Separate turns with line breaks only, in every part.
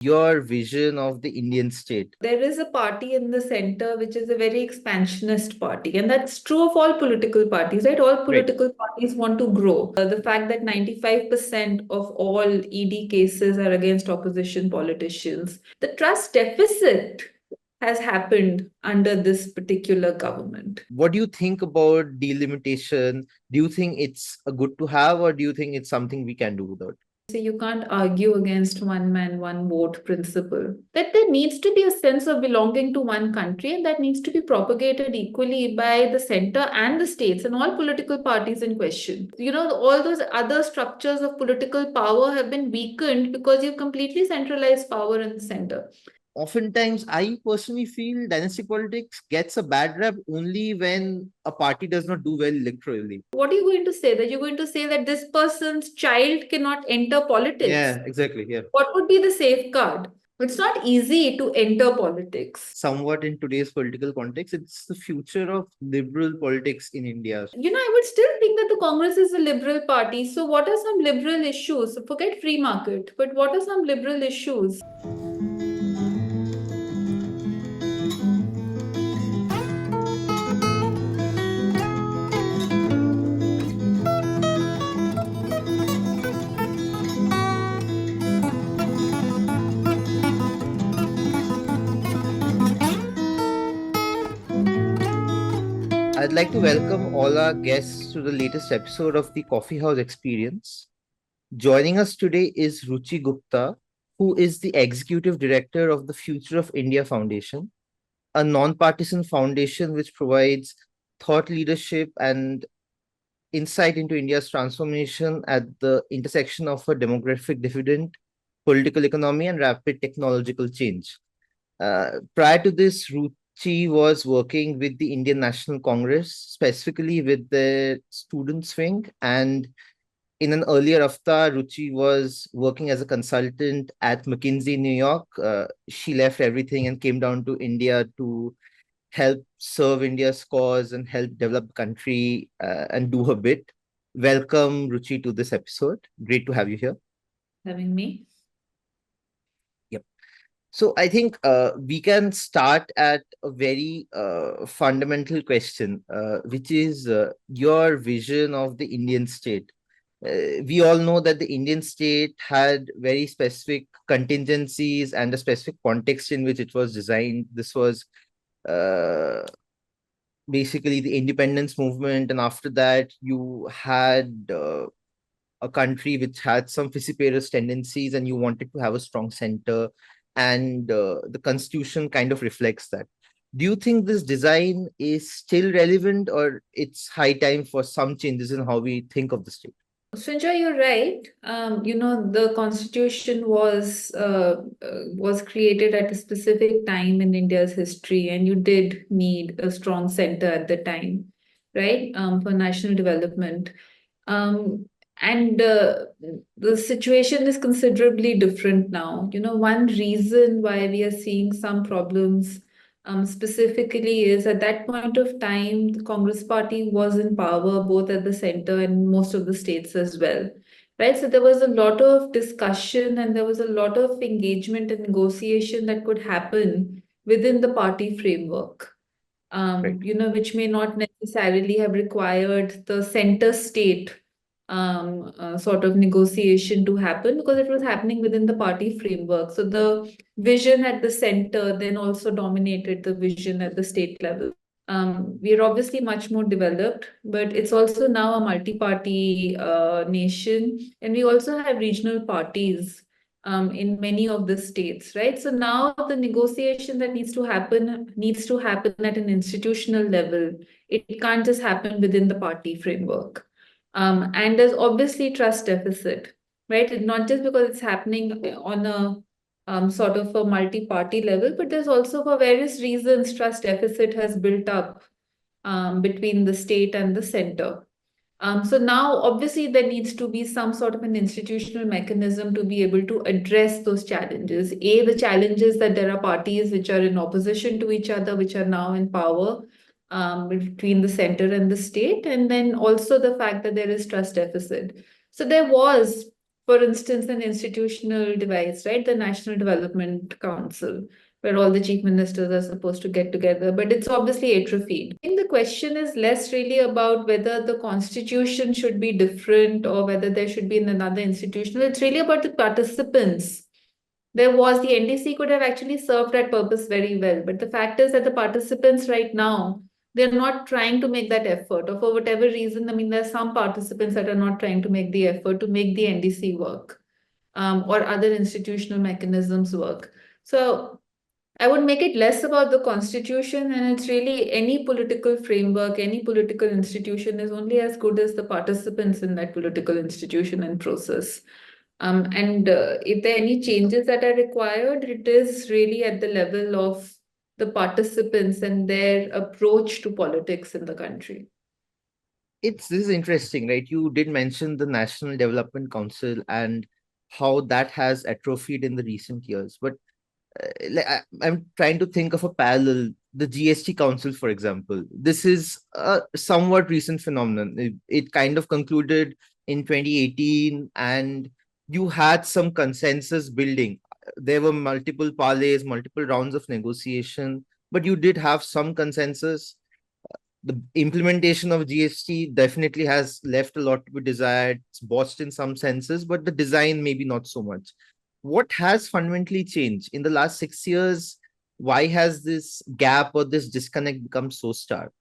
your vision of the Indian state.
There is a party in the center which is a very expansionist party, and that's true of all political parties, right? All
Right.
political parties want to grow. The fact that 95% of all ED cases are against opposition politicians, the trust deficit has happened under this particular government.
What do you think about delimitation? Do you think it's a good to have, or do you think it's something we can do without?
So you can't argue against one man, one vote principle. That there needs to be a sense of belonging to one country, and that needs to be propagated equally by the center and the states and all political parties in question. All those other structures of political power have been weakened because you've completely centralized power in the center.
Oftentimes, I personally feel dynastic politics gets a bad rap only when a party does not do well electorally.
What are you going to say? That you're going to say that this person's child cannot enter politics?
Yeah, exactly. Yeah.
What would be the safeguard? It's not easy to enter politics.
Somewhat in today's political context, it's the future of liberal politics in India.
I would still think that the Congress is a liberal party. So, what are some liberal issues? Forget free market, but what are some liberal issues?
I'd like to welcome all our guests to the latest episode of the Coffee House Experience. Joining us today is Ruchi Gupta, who is the Executive Director of the Future of India Foundation, a non-partisan foundation which provides thought leadership and insight into India's transformation at the intersection of a demographic dividend, political economy, and rapid technological change. Prior to this, Ruchi was working with the Indian National Congress, specifically with the students' wing. And in an earlier avatar, Ruchi was working as a consultant at McKinsey, New York. She left everything and came down to India to help serve India's cause and help develop the country and do her bit. Welcome, Ruchi, to this episode. Great to have you here.
Having me.
So I think we can start at a very fundamental question, which is your vision of the Indian state. We all know that the Indian state had very specific contingencies and a specific context in which it was designed. This was basically the independence movement, and after that you had a country which had some fissiparous tendencies, and you wanted to have a strong center, and the constitution kind of reflects that. Do you think this design is still relevant, or it's high time for some changes in how we think of the state?
Srinjoy, you're right. The constitution was created at a specific time in India's history, and you did need a strong center at the time, right? For national development. And the situation is considerably different now. One reason why we are seeing some problems specifically is at that point of time, the Congress party was in power both at the center and most of the states as well. Right. So there was a lot of discussion and there was a lot of engagement and negotiation that could happen within the party framework.
Right.
Which may not necessarily have required the center state sort of negotiation to happen because it was happening within the party framework. So the vision at the center then also dominated the vision at the state level. We are obviously much more developed, but it's also now a multi-party nation, and we also have regional parties in many of the states, right? So now the negotiation that needs to happen at an institutional level. It can't just happen within the party framework. And there's obviously trust deficit, right? Not just because it's happening on a sort of a multi-party level, but there's also for various reasons trust deficit has built up between the state and the center. So now, obviously, there needs to be some sort of an institutional mechanism to be able to address those challenges. The challenges that there are parties which are in opposition to each other, which are now in power, between the center and the state, and then also the fact that there is trust deficit. So there was, for instance, an institutional device, right? The National Development Council, where all the chief ministers are supposed to get together, but it's obviously atrophied. I think the question is less really about whether the constitution should be different or whether there should be another institutional. It's really about the participants. The NDC could have actually served that purpose very well, but the fact is that the participants right now, they're not trying to make that effort, or for whatever reason. I mean, there are some participants that are not trying to make the effort to make the NDC work, or other institutional mechanisms work. So I would make it less about the constitution, and it's really any political framework, any political institution is only as good as the participants in that political institution and process. And if there are any changes that are required, it is really at the level of the participants and their approach to politics in the country.
This is interesting, right? You did mention the National Development Council and how that has atrophied in the recent years. But I'm trying to think of a parallel. The GST Council, for example, this is a somewhat recent phenomenon. It kind of concluded in 2018, and you had some consensus building. There were multiple parleys, multiple rounds of negotiation, but you did have some consensus. The implementation of GST definitely has left a lot to be desired. It's botched in some senses, but the design maybe not so much. What has fundamentally changed in the last 6 years? Why has this gap or this disconnect become so stark?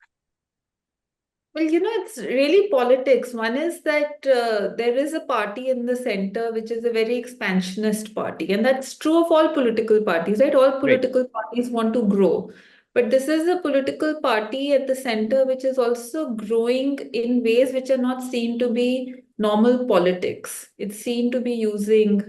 Well, it's really politics. One is that there is a party in the center which is a very expansionist party, and that's true of all political parties, right? All
Right.
political parties want to grow. But this is a political party at the center which is also growing in ways which are not seen to be normal politics. It's seen to be using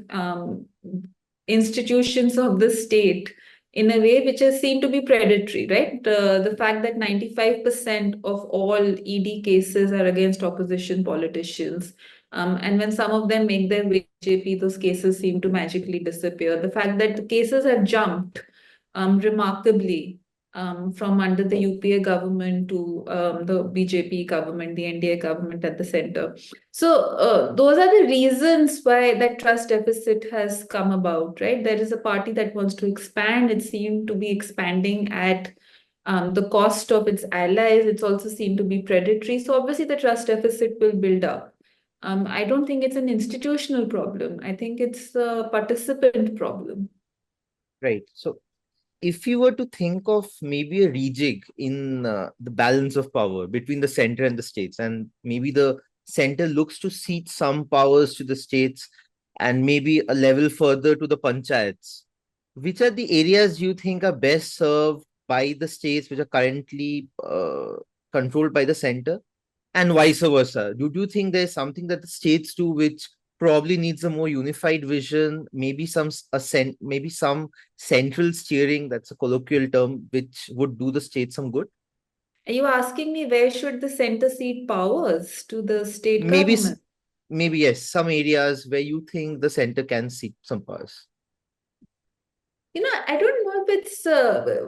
institutions of the state in a way which is seen to be predatory, right? The fact that 95% of all ED cases are against opposition politicians. And when some of them make their way to BJP, those cases seem to magically disappear. The fact that the cases have jumped remarkably from under the UPA government to the BJP government, the NDA government at the center. So those are the reasons why that trust deficit has come about, right? There is a party that wants to expand. It seemed to be expanding at the cost of its allies. It's also seen to be predatory. So obviously the trust deficit will build up. I don't think it's an institutional problem. I think it's a participant problem.
Right. So if you were to think of maybe a rejig in the balance of power between the center and the states, and maybe the center looks to cede some powers to the states and maybe a level further to the panchayats, which are the areas you think are best served by the states which are currently controlled by the center, and vice versa? Do you think there's something that the states do which probably needs a more unified vision, maybe maybe some central steering, that's a colloquial term, which would do the state some good?
Are you asking me where should the center cede powers to the state
Maybe
government?
maybe yes, some areas where you think the center can seek some powers.
I don't know if it's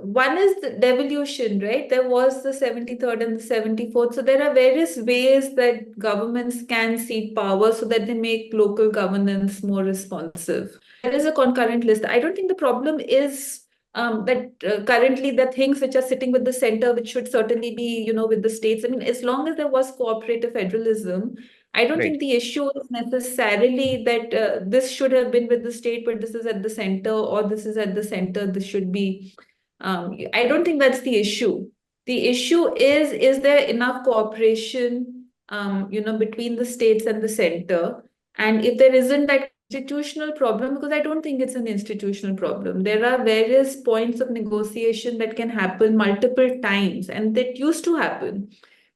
one is the devolution, right? There was the 73rd and the 74th. So there are various ways that governments can cede power so that they make local governance more responsive. There is a concurrent list. I don't think the problem is that currently the things which are sitting with the center, which should certainly be, with the states. I mean, as long as there was cooperative federalism, I don't
Right.
think the issue is necessarily that this should have been with the state, but this is at the center, or this is at the center, this should be. I don't think that's the issue. The issue is there enough cooperation, between the states and the center? And if there isn't that institutional problem, because I don't think it's an institutional problem, there are various points of negotiation that can happen multiple times, and that used to happen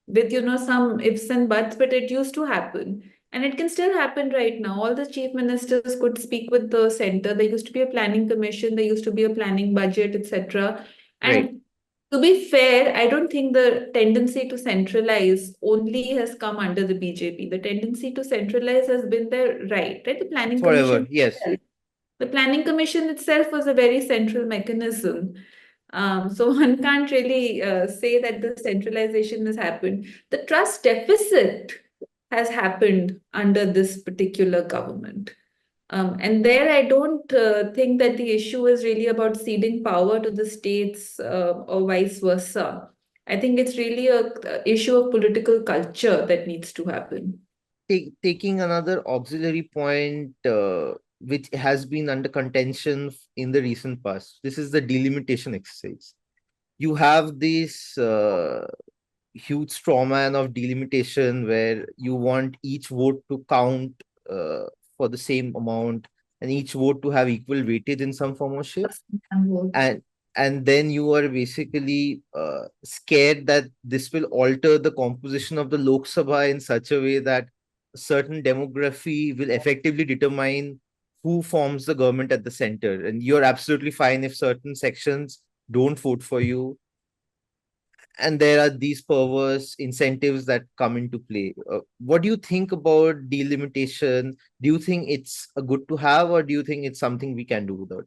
with some ifs and buts, but it used to happen. And it can still happen right now. All the chief ministers could speak with the center. There used to be a planning commission, there used to be a planning budget, etc.
Right.
And to be fair, I don't think the tendency to centralize only has come under the BJP. The tendency to centralize has been there, right? The planning
Forever,
commission.
yes.
The planning commission itself was a very central mechanism. So one can't really say that the centralization has happened. The trust deficit has happened under this particular government. And there, I don't think that the issue is really about ceding power to the states or vice versa. I think it's really a issue of political culture that needs to happen.
Taking another auxiliary point, which has been under contention in the recent past, this is the delimitation exercise. You have this huge straw man of delimitation where you want each vote to count uh, for the same amount and each vote to have equal weightage in some form or shape.
And vote.
And then you are basically scared that this will alter the composition of the Lok Sabha in such a way that certain demography will effectively determine who forms the government at the center. And you're absolutely fine if certain sections don't vote for you. And there are these perverse incentives that come into play. What do you think about delimitation? Do you think it's a good to have, or do you think it's something we can do without?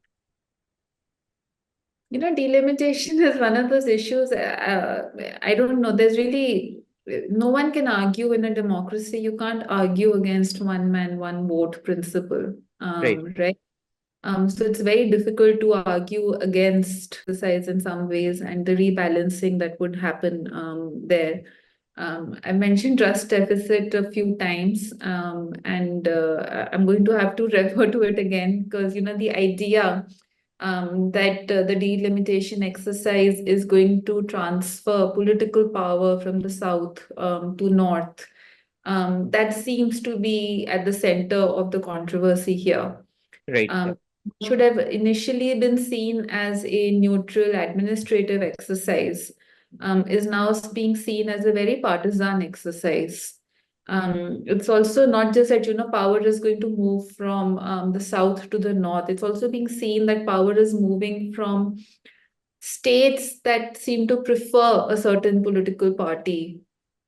Delimitation is one of those issues. I don't know. There's really no one can argue in a democracy. You can't argue against one man, one vote principle,
Right,
right? So it's very difficult to argue against the sides in some ways and the rebalancing that would happen there. I mentioned trust deficit a few times, and I'm going to have to refer to it again because the idea that the delimitation exercise is going to transfer political power from the south to north. That seems to be at the center of the controversy here.
right,
Um, should have initially been seen as a neutral administrative exercise, is now being seen as a very partisan exercise. It's also not just that power is going to move from the south to the north. It's also being seen that power is moving from states that seem to prefer a certain political party,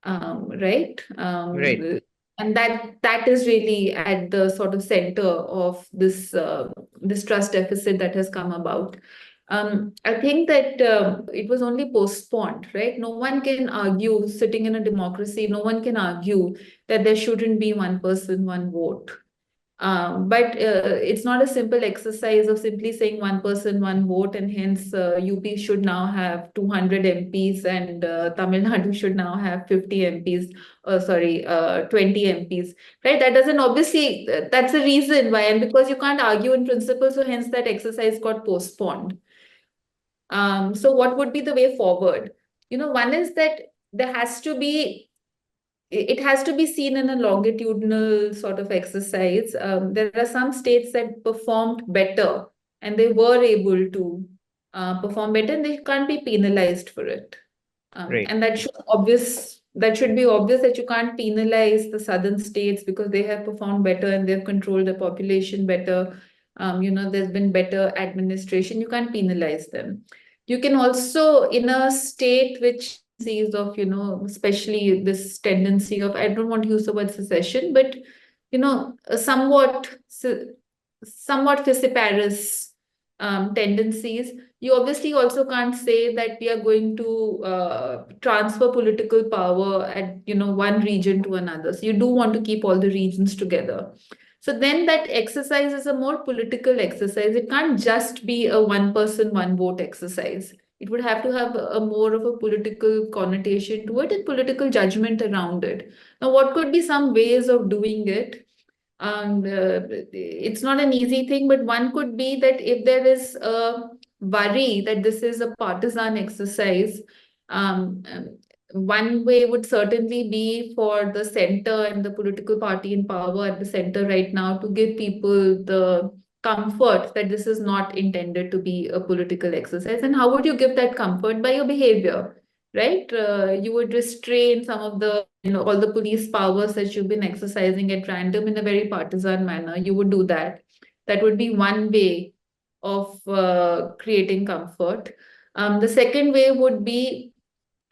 right?
right,
And that is really at the sort of center of this trust deficit that has come about. I think that it was only postponed, right? No one can argue, sitting in a democracy, no one can argue that there shouldn't be one person, one vote. But it's not a simple exercise of simply saying one person, one vote, and hence UP should now have 200 MPs and Tamil Nadu should now have 50 MPs, 20 MPs, right? That doesn't obviously, that's the reason why, and because you can't argue in principle, so hence that exercise got postponed. So what would be the way forward? One is that there has to be it has to be seen in a longitudinal sort of exercise. There are some states that performed better and they were able to perform better and they can't be penalized for it.
right,
And that should be obvious that you can't penalize the southern states because they have performed better and they've controlled the population better. There's been better administration. You can't penalize them. You can also, in a state which sees of, especially this tendency of, I don't want to use the word secession, but, somewhat Fissiparous tendencies, you obviously also can't say that we are going to transfer political power at one region to another. So you do want to keep all the regions together. So then that exercise is a more political exercise. It can't just be a one person, one vote exercise. It would have to have a more of a political connotation to it and political judgment around it. Now, what could be some ways of doing it? It's not an easy thing, but one could be that if there is a worry that this is a partisan exercise, um, um, one way would certainly be for the center and the political party in power at the center right now to give people the comfort that this is not intended to be a political exercise. And how would you give that comfort? By your behavior, right? You would restrain some of the all the police powers that you've been exercising at random in a very partisan manner. You would do that. That would be one way of creating comfort. The second way would be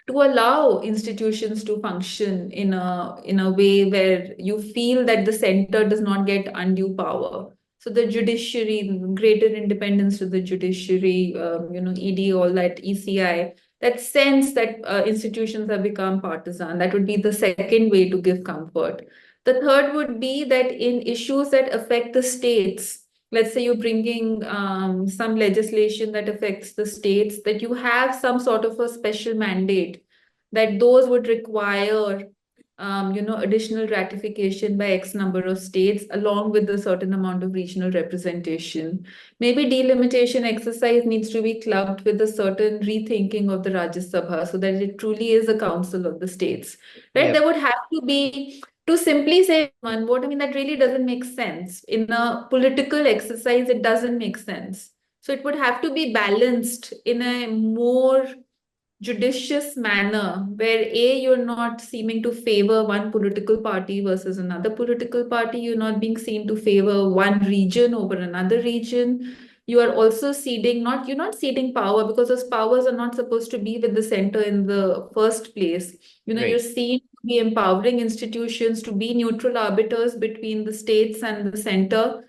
to allow institutions to function in a way where you feel that the center does not get undue power. So the judiciary, greater independence to the judiciary, ED, all that, ECI, that sense that institutions have become partisan. That would be the second way to give comfort. The third would be that in issues that affect the states, let's say you're bringing some legislation that affects the states, that you have some sort of a special mandate, that those would require additional ratification by X number of states, along with a certain amount of regional representation. Maybe delimitation exercise needs to be clubbed with a certain rethinking of the Rajya Sabha so that it truly is a council of the states. Right?
Yep.
There would have to be, to simply say one vote, I mean, that really doesn't make sense. In a political exercise, it doesn't make sense. So it would have to be balanced in a more judicious manner where you're not seeming to favor one political party versus another political party. You're not being seen to favor one region over another region. You are also ceding, not you're not ceding power, because those powers are not supposed to be with the center in the first place. You're
Right.
seen to be empowering institutions to be neutral arbiters between the states and the center.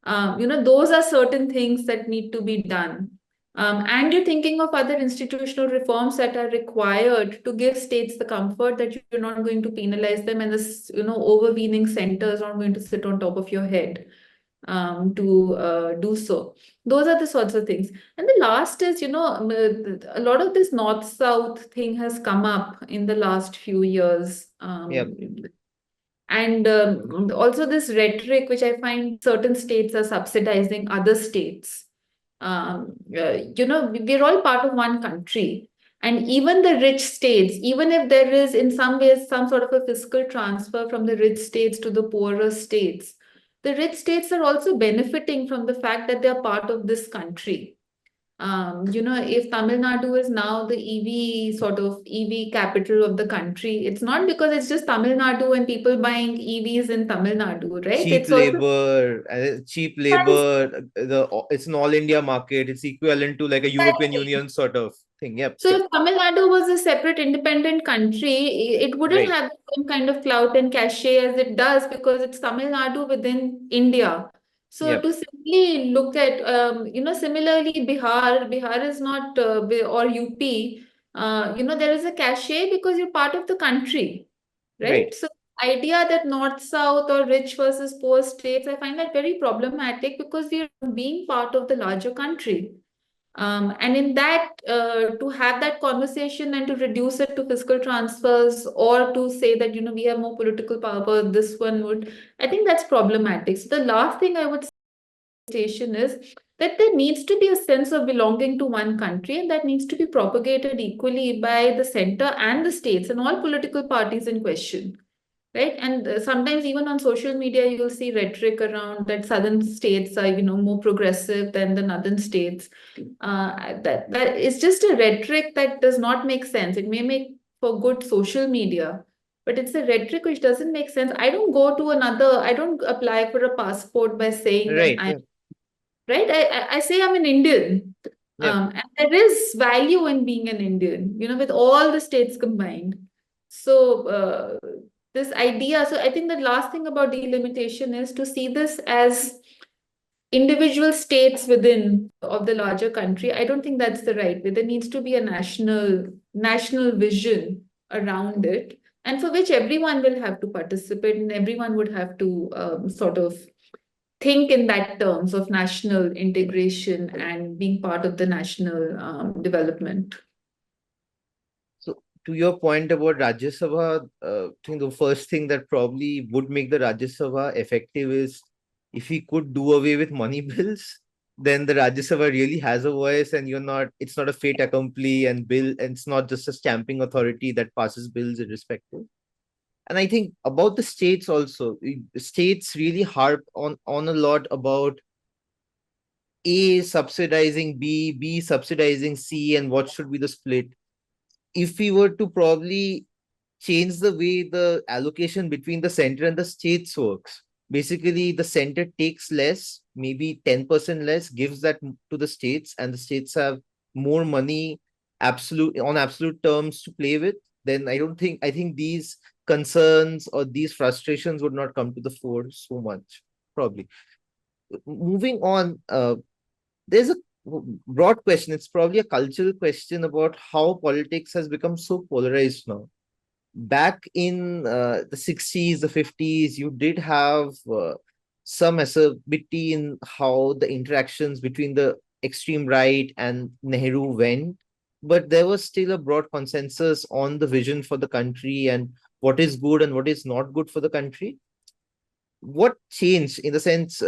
Those are certain things that need to be done. And you're thinking of other institutional reforms that are required to give states the comfort that you're not going to penalize them, and this, overweening center is not going to sit on top of your head to do so. Those are the sorts of things. And the last is, a lot of this north-south thing has come up in the last few years.
Yep.
And also this rhetoric, which I find certain states are subsidizing other states. We're all part of one country. And even the rich states, even if there is in some ways some sort of a fiscal transfer from the rich states to the poorer states, the rich states are also benefiting from the fact that they are part of this country. If Tamil Nadu is now the EV capital of the country, it's not because it's just Tamil Nadu and people buying EVs in Tamil Nadu, right?
Cheap
It's also
labor, cheap labor. It's an all India market. It's equivalent to like a European Union sort of thing. Yep.
so
Yep.
if Tamil Nadu was a separate independent country, it wouldn't
Right.
have the same kind of clout and cachet as it does because it's Tamil Nadu within India. So
Yep.
to simply look at, similarly Bihar is not, or UP, there is a cachet because you're part of the country, right?
Right.
So idea that north south or rich versus poor states, I find that very problematic because we are being part of the larger country. And in that, to have that conversation and to reduce it to fiscal transfers, or to say that, we have more political power, this one would, I think that's problematic. So the last thing I would say is that there needs to be a sense of belonging to one country, and that needs to be propagated equally by the center and the states and all political parties in question. Right. And sometimes even on social media, you'll see rhetoric around that southern states are, more progressive than the northern states. That is just a rhetoric that does not make sense. It may make for good social media, but it's a rhetoric which doesn't make sense. I don't apply for a passport by saying that
Right.
I'm
Yep.
right. I say I'm an Indian.
Yep.
And there is value in being an Indian, with all the states combined. So this idea, so I think the last thing about delimitation is to see this as individual states within of the larger country. I don't think that's the right way. There needs to be a national vision around it, and for which everyone will have to participate, and everyone would have to sort of think in that terms of national integration and being part of the national development.
So to your point about Rajya Sabha, I think the first thing that probably would make the Rajya Sabha effective is if we could do away with money bills, then the Rajya Sabha really has a voice, and it's not a fait accompli and it's not just a stamping authority that passes bills irrespective. And I think about the states also, the states really harp on a lot about A subsidizing B, B subsidizing C, and what should be the split. If we were to probably change the way the allocation between the center and the states works, basically the center takes less, maybe 10% less, gives that to the states, and the states have more money absolute terms to play with, then I think these concerns or these frustrations would not come to the fore so much, probably. Moving on, there's a broad question. It's probably a cultural question about how politics has become so polarized now. back in the 60s, the 50s, you did have some acerbity in how the interactions between the extreme right and Nehru went, but there was still a broad consensus on the vision for the country and what is good and what is not good for the country. What changed in the sense,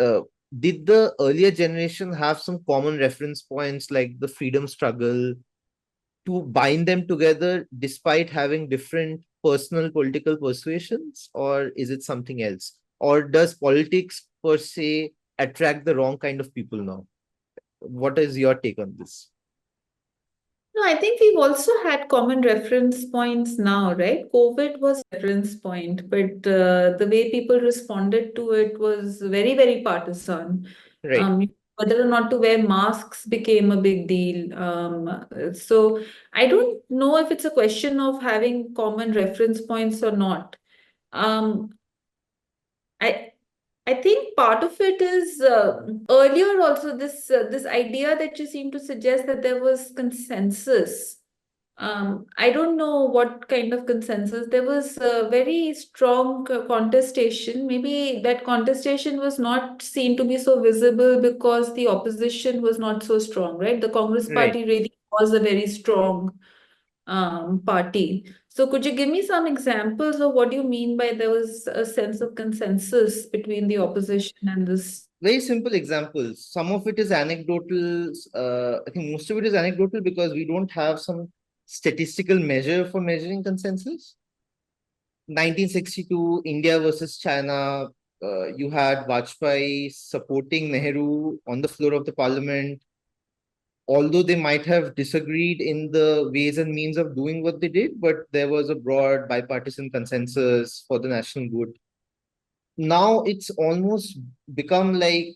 did the earlier generation have some common reference points like the freedom struggle to bind them together despite having different personal political persuasions, or is it something else? Or does politics per se attract the wrong kind of people now? What is your take on this?
No, I think we've also had common reference points now, right? COVID was a reference point, but the way people responded to it was very, very partisan.
Right.
Whether or not to wear masks became a big deal. So I don't know if it's a question of having common reference points or not. Um, I I think part of it is earlier also this idea that you seem to suggest that there was consensus. I don't know what kind of consensus. There was a very strong contestation. Maybe that contestation was not seen to be so visible because the opposition was not so strong, right? The Congress
Right.
party really was a very strong party. So could you give me some examples of what you mean by there was a sense of consensus between the opposition and this?
Very simple examples. Some of it is anecdotal. I think most of it is anecdotal because we don't have some statistical measure for measuring consensus. 1962, India versus China. You had Vajpayee supporting Nehru on the floor of the parliament, although they might have disagreed in the ways and means of doing what they did, but there was a broad bipartisan consensus for the national good. Now it's almost become like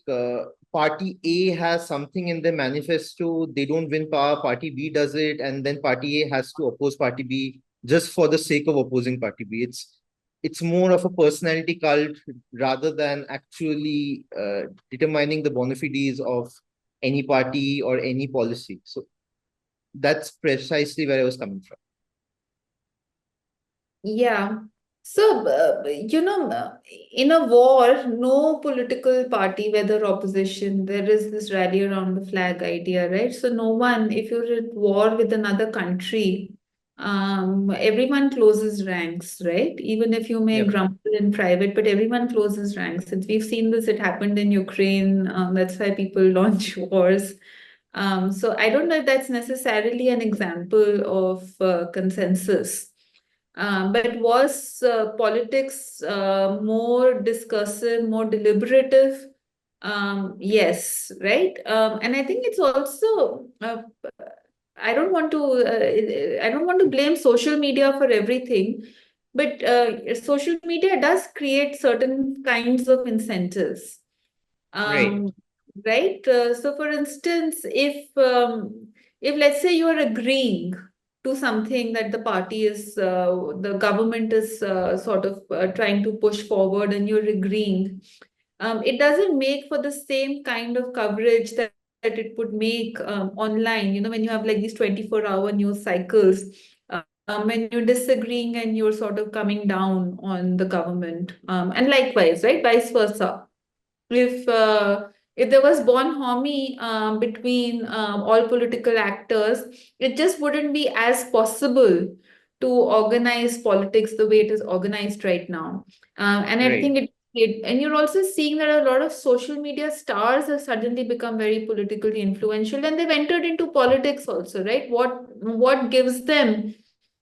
party A has something in their manifesto, they don't win power, party B does it, and then party A has to oppose party B just for the sake of opposing party B. It's more of a personality cult rather than actually determining the bona fides of any party or any policy. So that's precisely where I was coming from.
Yeah. So, in a war, no political party, whether opposition, there is this rally around the flag idea, right? So, no one, if you're at war with another country, everyone closes ranks, right? Even if you may
Yep.
grumble in private, but everyone closes ranks. Since we've seen this, it happened in Ukraine. That's why people launch wars. So, I don't know if that's necessarily an example of consensus. But was politics more discursive, more deliberative? Yes, right. And I think it's also I don't want to blame social media for everything, but social media does create certain kinds of incentives.
Right.
Um, right. So, for instance, if let's say you are agreeing to something that the government is sort of trying to push forward, and you're agreeing, it doesn't make for the same kind of coverage that it would make online. You know, when you have like these 24-hour news cycles. When you're disagreeing and you're sort of coming down on the government, and likewise, right, vice versa if if there was bonhomie between all political actors, it just wouldn't be as possible to organize politics the way it is organized right now. And I
Right.
think and you're also seeing that a lot of social media stars have suddenly become very politically influential, and they've entered into politics also, right? What gives them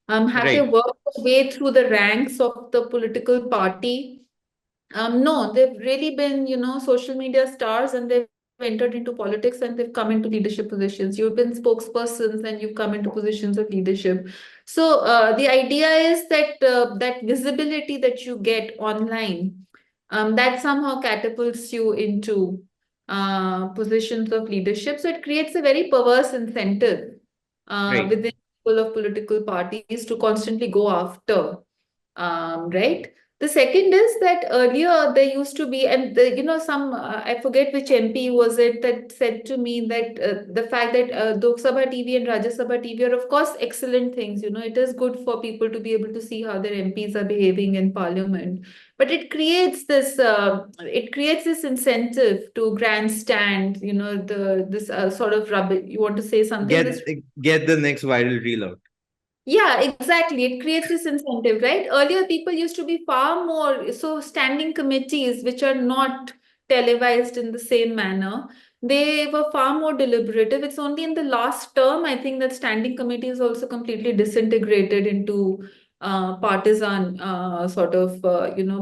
have they
Right.
worked their way through the ranks of the political party? No, they've really been, social media stars, and they've entered into politics and they've come into leadership positions. You've been spokespersons and you've come into positions of leadership. So the idea is that that visibility that you get online, that somehow catapults you into positions of leadership. So it creates a very perverse incentive
Right.
within people of political parties to constantly go after, right? The second is that earlier there used to be, and some I forget which MP was it that said to me that the fact that Lok Sabha TV and Rajya Sabha TV are of course excellent things. It is good for people to be able to see how their MPs are behaving in Parliament, but it creates this incentive to grandstand. This sort of rubbish. You want to say something?
Get
This
get the next viral reel out.
Yeah, exactly. It creates this incentive, right? Earlier, people used to be far more so standing committees, which are not televised in the same manner. They were far more deliberative. It's only in the last term, I think, that standing committee is also completely disintegrated into partisan sort of,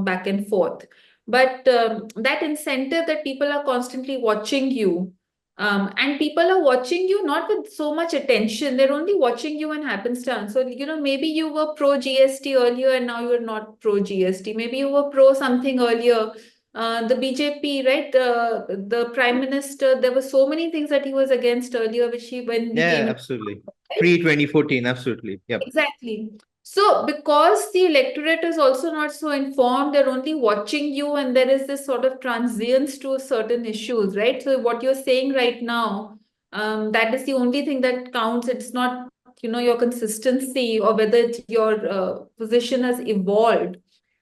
back and forth. But that incentive that people are constantly watching you and people are watching you not with so much attention. They're only watching you in happenstance. So, maybe you were pro GST earlier and now you're not pro GST. Maybe you were pro something earlier. The BJP, right? The Prime Minister, there were so many things that he was against earlier, when he
Yeah,
came in.
absolutely.
Right?
Pre 2014, absolutely. Yep.
Exactly. So, because the electorate is also not so informed, they're only watching you, and there is this sort of transience to certain issues, right? So, what you're saying right now, that is the only thing that counts. It's not, your consistency or whether it's your position has evolved.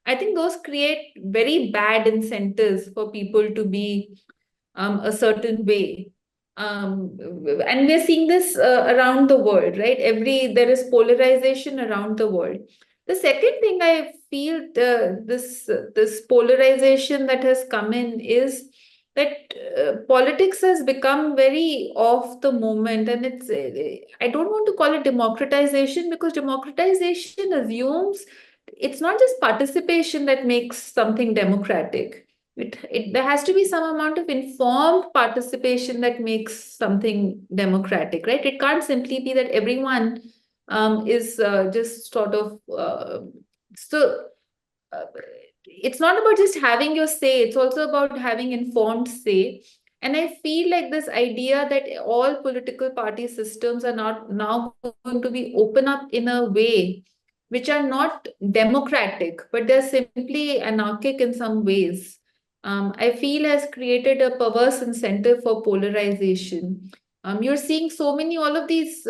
I think those create very bad incentives for people to be a certain way. And we're seeing this around the world, right? There is polarization around the world. The second thing I feel this polarization that has come in is that politics has become very off the moment, and I don't want to call it democratization because democratization assumes it's not just participation that makes something democratic. There has to be some amount of informed participation that makes something democratic, right? It can't simply be that everyone is just sort of so. Uh, it's not about just having your say; it's also about having informed say. And I feel like this idea that all political party systems are not now going to be open up in a way which are not democratic, but they're simply anarchic in some ways, I feel has created a perverse incentive for polarization. You're seeing so many, all of these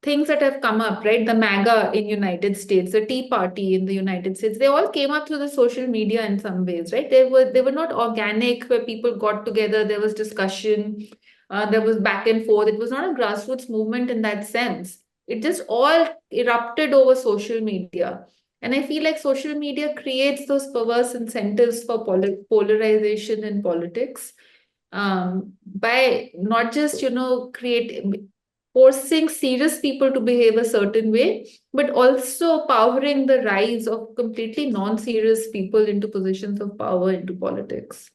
things that have come up, right? The MAGA in United States, the Tea Party in the United States, they all came up through the social media in some ways, right? They were not organic where people got together, there was discussion, there was back and forth. It was not a grassroots movement in that sense. It just all erupted over social media. And I feel like social media creates those perverse incentives for polarization in politics by not just, forcing serious people to behave a certain way, but also powering the rise of completely non-serious people into positions of power into politics.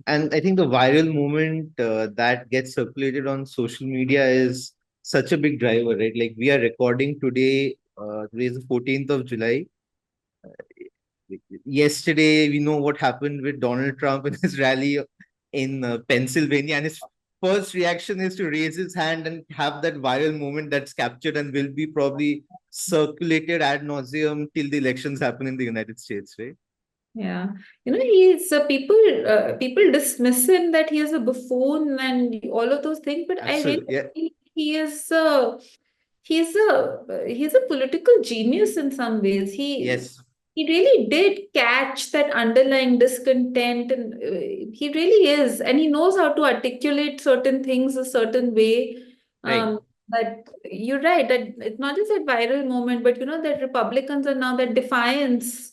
And I think the viral movement that gets circulated on social media is such a big driver, right? Like we are recording today, today is the 14th of July. Yesterday, we know what happened with Donald Trump in his rally in Pennsylvania, and his first reaction is to raise his hand and have that viral moment that's captured and will be probably circulated ad nauseum till the elections happen in the United States, right?
Yeah, he's people dismiss him that he is a buffoon and all of those things, but I really
Absolutely. Yeah.
think he's a political genius in some ways.
Yes.
He really did catch that underlying discontent, and he really is, and he knows how to articulate certain things a certain way.
Right.
Um, but you're right that it's not just that viral moment, but that Republicans are now that defiance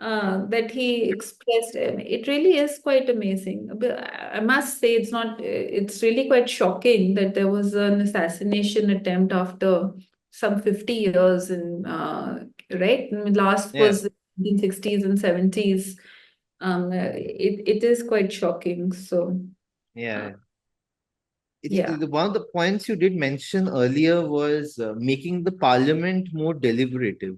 that he expressed. It really is quite amazing. But I must say, it's really quite shocking that there was an assassination attempt after some 50 years right? Last
Yeah.
was 1960s and 70s. It is quite shocking. So, uh,
Yeah.
yeah.
One of the points you did mention earlier was making the parliament more deliberative.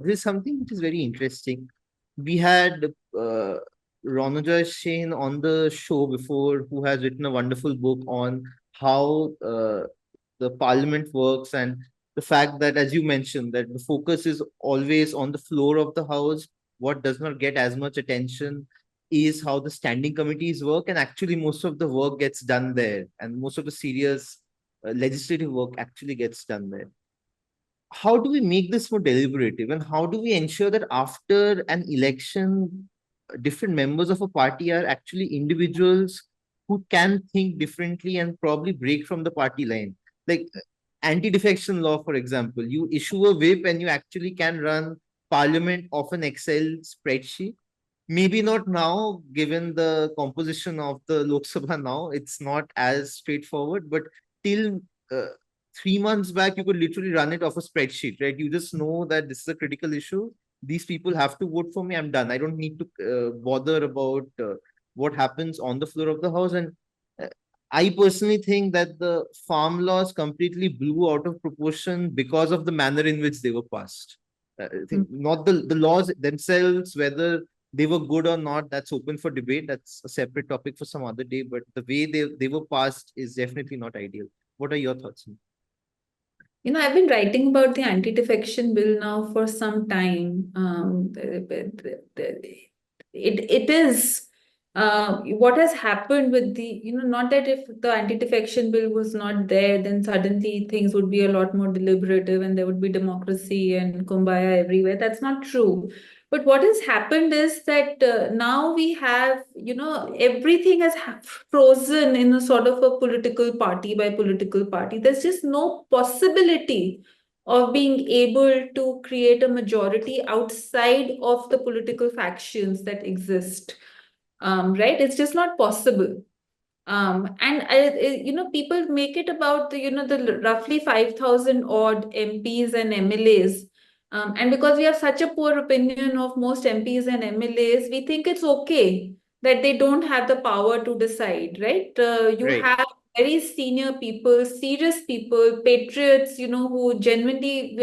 This is something which is very interesting. We had Ronojoy Shane on the show before, who has written a wonderful book on how the parliament works, and the fact that, as you mentioned, that the focus is always on the floor of the house, what does not get as much attention is how the standing committees work, and actually most of the work gets done there, and most of the serious legislative work actually gets done there. How do we make this more deliberative, and how do we ensure that after an election different members of a party are actually individuals who can think differently and probably break from the party line? Like anti-defection law, for example, you issue a whip and you actually can run parliament off an Excel spreadsheet. Maybe not now, given the composition of the Lok Sabha now, it's not as straightforward, but till 3 months back, you could literally run it off a spreadsheet, right? You just know that this is a critical issue. These people have to vote for me. I'm done. I don't need to bother about what happens on the floor of the house. And uh, I personally think that the farm laws completely blew out of proportion because of the manner in which they were passed. I think not the laws themselves, whether they were good or not, that's open for debate. That's a separate topic for some other day. But the way they were passed is definitely not ideal. What are your thoughts?
I've been writing about the anti-defection bill now for some time. It is what has happened with not that if the anti-defection bill was not there, then suddenly things would be a lot more deliberative and there would be democracy and kumbaya everywhere. That's not true. But what has happened is that now we have, everything has frozen in a sort of a political party by political party. There's just no possibility of being able to create a majority outside of the political factions that exist. Right? It's just not possible. People make it about the roughly 5,000 odd MPs and MLAs. And because we have such a poor opinion of most MPs and MLAs, we think it's okay that they don't have the power to decide, right? You
Right,
have very senior people, serious people, patriots, who genuinely,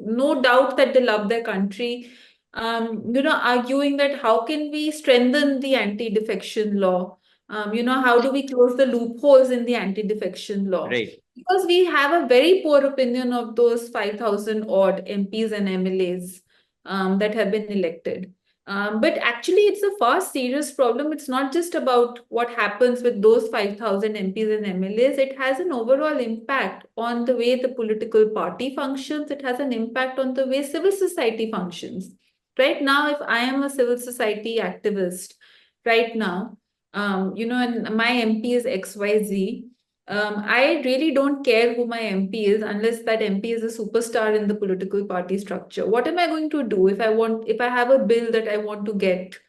no doubt that they love their country, arguing that how can we strengthen the anti-defection law? How do we close the loopholes in the anti-defection law?
right,
Because we have a very poor opinion of those 5,000 odd MPs and MLAs that have been elected. But actually, it's a far serious problem. It's not just about what happens with those 5,000 MPs and MLAs. It has an overall impact on the way the political party functions. It has an impact on the way civil society functions. Right now, if I am a civil society activist, right now, and my MP is XYZ. I really don't care who my MP is unless that MP is a superstar in the political party structure. What am I going to do if I have a bill that I want to get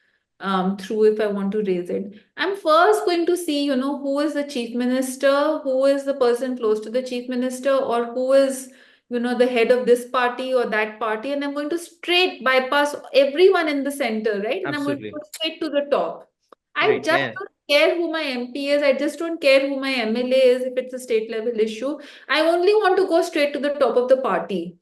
through, if I want to raise it? I'm first going to see, who is the chief minister, who is the person close to the chief minister, or who is, the head of this party or that party, and I'm going to straight bypass everyone in the center, right? And I'm going to
absolutely.
go straight to the top. I
Right,
just
yeah,
don't care who my MP is. I just don't care who my MLA is if it's a state level issue. I only want to go straight to the top of the party.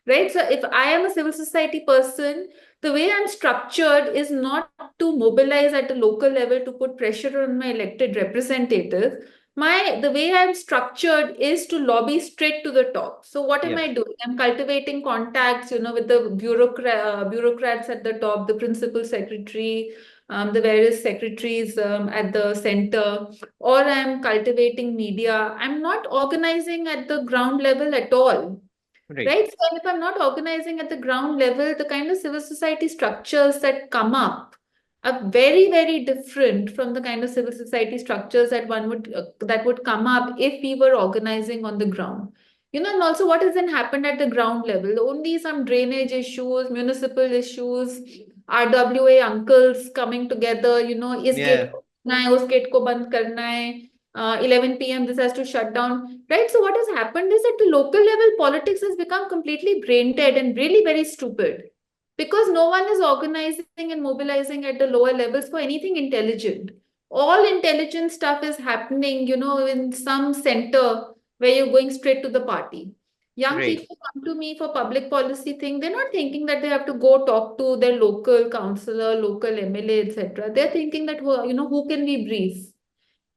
Right? So if I am a civil society person, the way I'm structured is not to mobilize at the local level to put pressure on my elected representatives. The way I'm structured is to lobby straight to the top. So what am
yeah,
I doing? I'm cultivating contacts, with the bureaucrats at the top, the principal secretary, the various secretaries at the center, or I'm cultivating media. I'm not organizing at the ground level at all.
right,
Right. So if I'm not organizing at the ground level, the kind of civil society structures that come up are very, very different from the kind of civil society structures that would come up if we were organizing on the ground. And also what has then happened at the ground level? Only some drainage issues, municipal issues, RWA uncles coming together, is
yeah,
gate ko करना है, उस gate को बंद करना है, 11 p.m. this has to shut down, right? So what has happened is at the local level, politics has become completely brain dead and really very stupid because no one is organizing and mobilizing at the lower levels for anything intelligent. All intelligent stuff is happening, in some center where you're going straight to the party. Young
right,
people come to me for public policy thing. They're not thinking that they have to go talk to their local councillor, local MLA, etc. They're thinking that, who can we brief?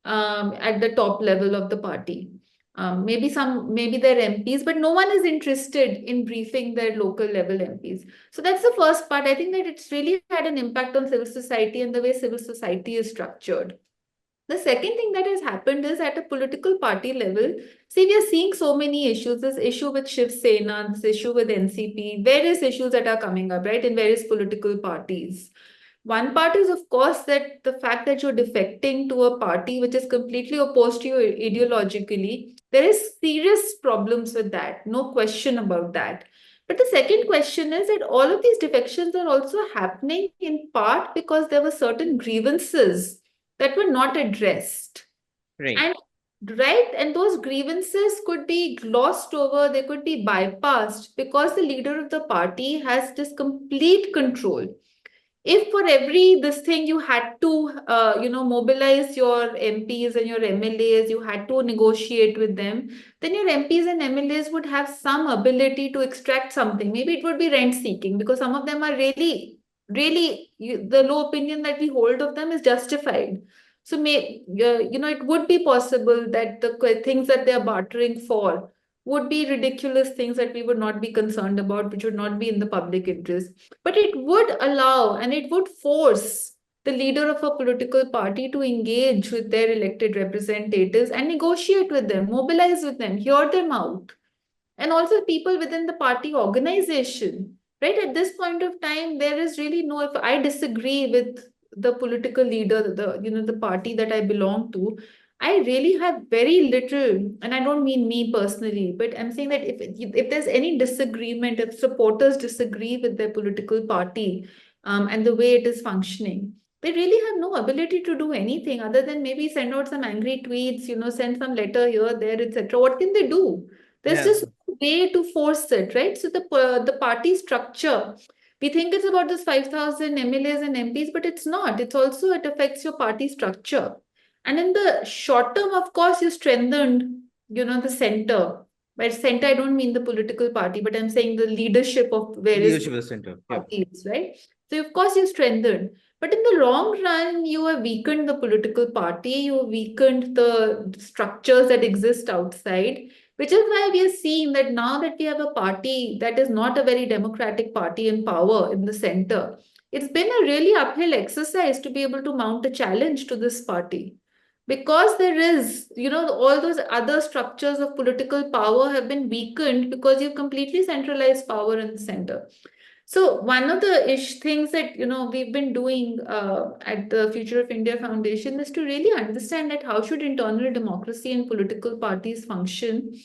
At the top level of the party. maybe their MPs, but no one is interested in briefing their local level MPs. So that's the first part. I think that it's really had an impact on civil society and the way civil society is structured. The second thing that has happened is at a political party level, see, we are seeing so many issues. This issue with Shiv Sena, this issue with NCP, various issues that are coming up, right, in various political parties. One part is, of course, that the fact that you're defecting to a party which is completely opposed to you ideologically, there is serious problems with that, no question about that. But the second question is that all of these defections are also happening in part because there were certain grievances that were not addressed.
Right.
And right, and those grievances could be glossed over, they could be bypassed because the leader of the party has this complete control. If for every this thing you had to mobilize your MPs and your MLAs, you had to negotiate with them, then your MPs and MLAs would have some ability to extract something. Maybe it would be rent seeking because some of them are the low opinion that we hold of them is justified. So it would be possible that the things that they are bartering for would be ridiculous things that we would not be concerned about, which would not be in the public interest. But it would allow and it would force the leader of a political party to engage with their elected representatives and negotiate with them, mobilize with them, hear them out, and also people within the party organization. Right at this point of time, there is really no. If I disagree with the political leader, the party that I belong to, I really have very little, and I don't mean me personally, but I'm saying that if there's any disagreement, if supporters disagree with their political party and the way it is functioning, they really have no ability to do anything other than maybe send out some angry tweets, send some letter here, there, etc. What can they do? There's
Yeah.
just no way to force it, right? So the party structure, we think it's about this 5,000 MLAs and MPs, but it's not. It's also, it affects your party structure. And in the short term, of course, you strengthened, the center. By center, I don't mean the political party, but I'm saying the leadership of various
Leadership of the center. Yeah.
parties, right? So of course you strengthened. But in the long run, you have weakened the political party, you have weakened the structures that exist outside, which is why we are seeing that now that we have a party that is not a very democratic party in power in the center, it's been a really uphill exercise to be able to mount a challenge to this party. Because there is, all those other structures of political power have been weakened because you've completely centralized power in the center. So one of the things that we've been doing at the Future of India Foundation is to really understand that how should internal democracy and political parties function,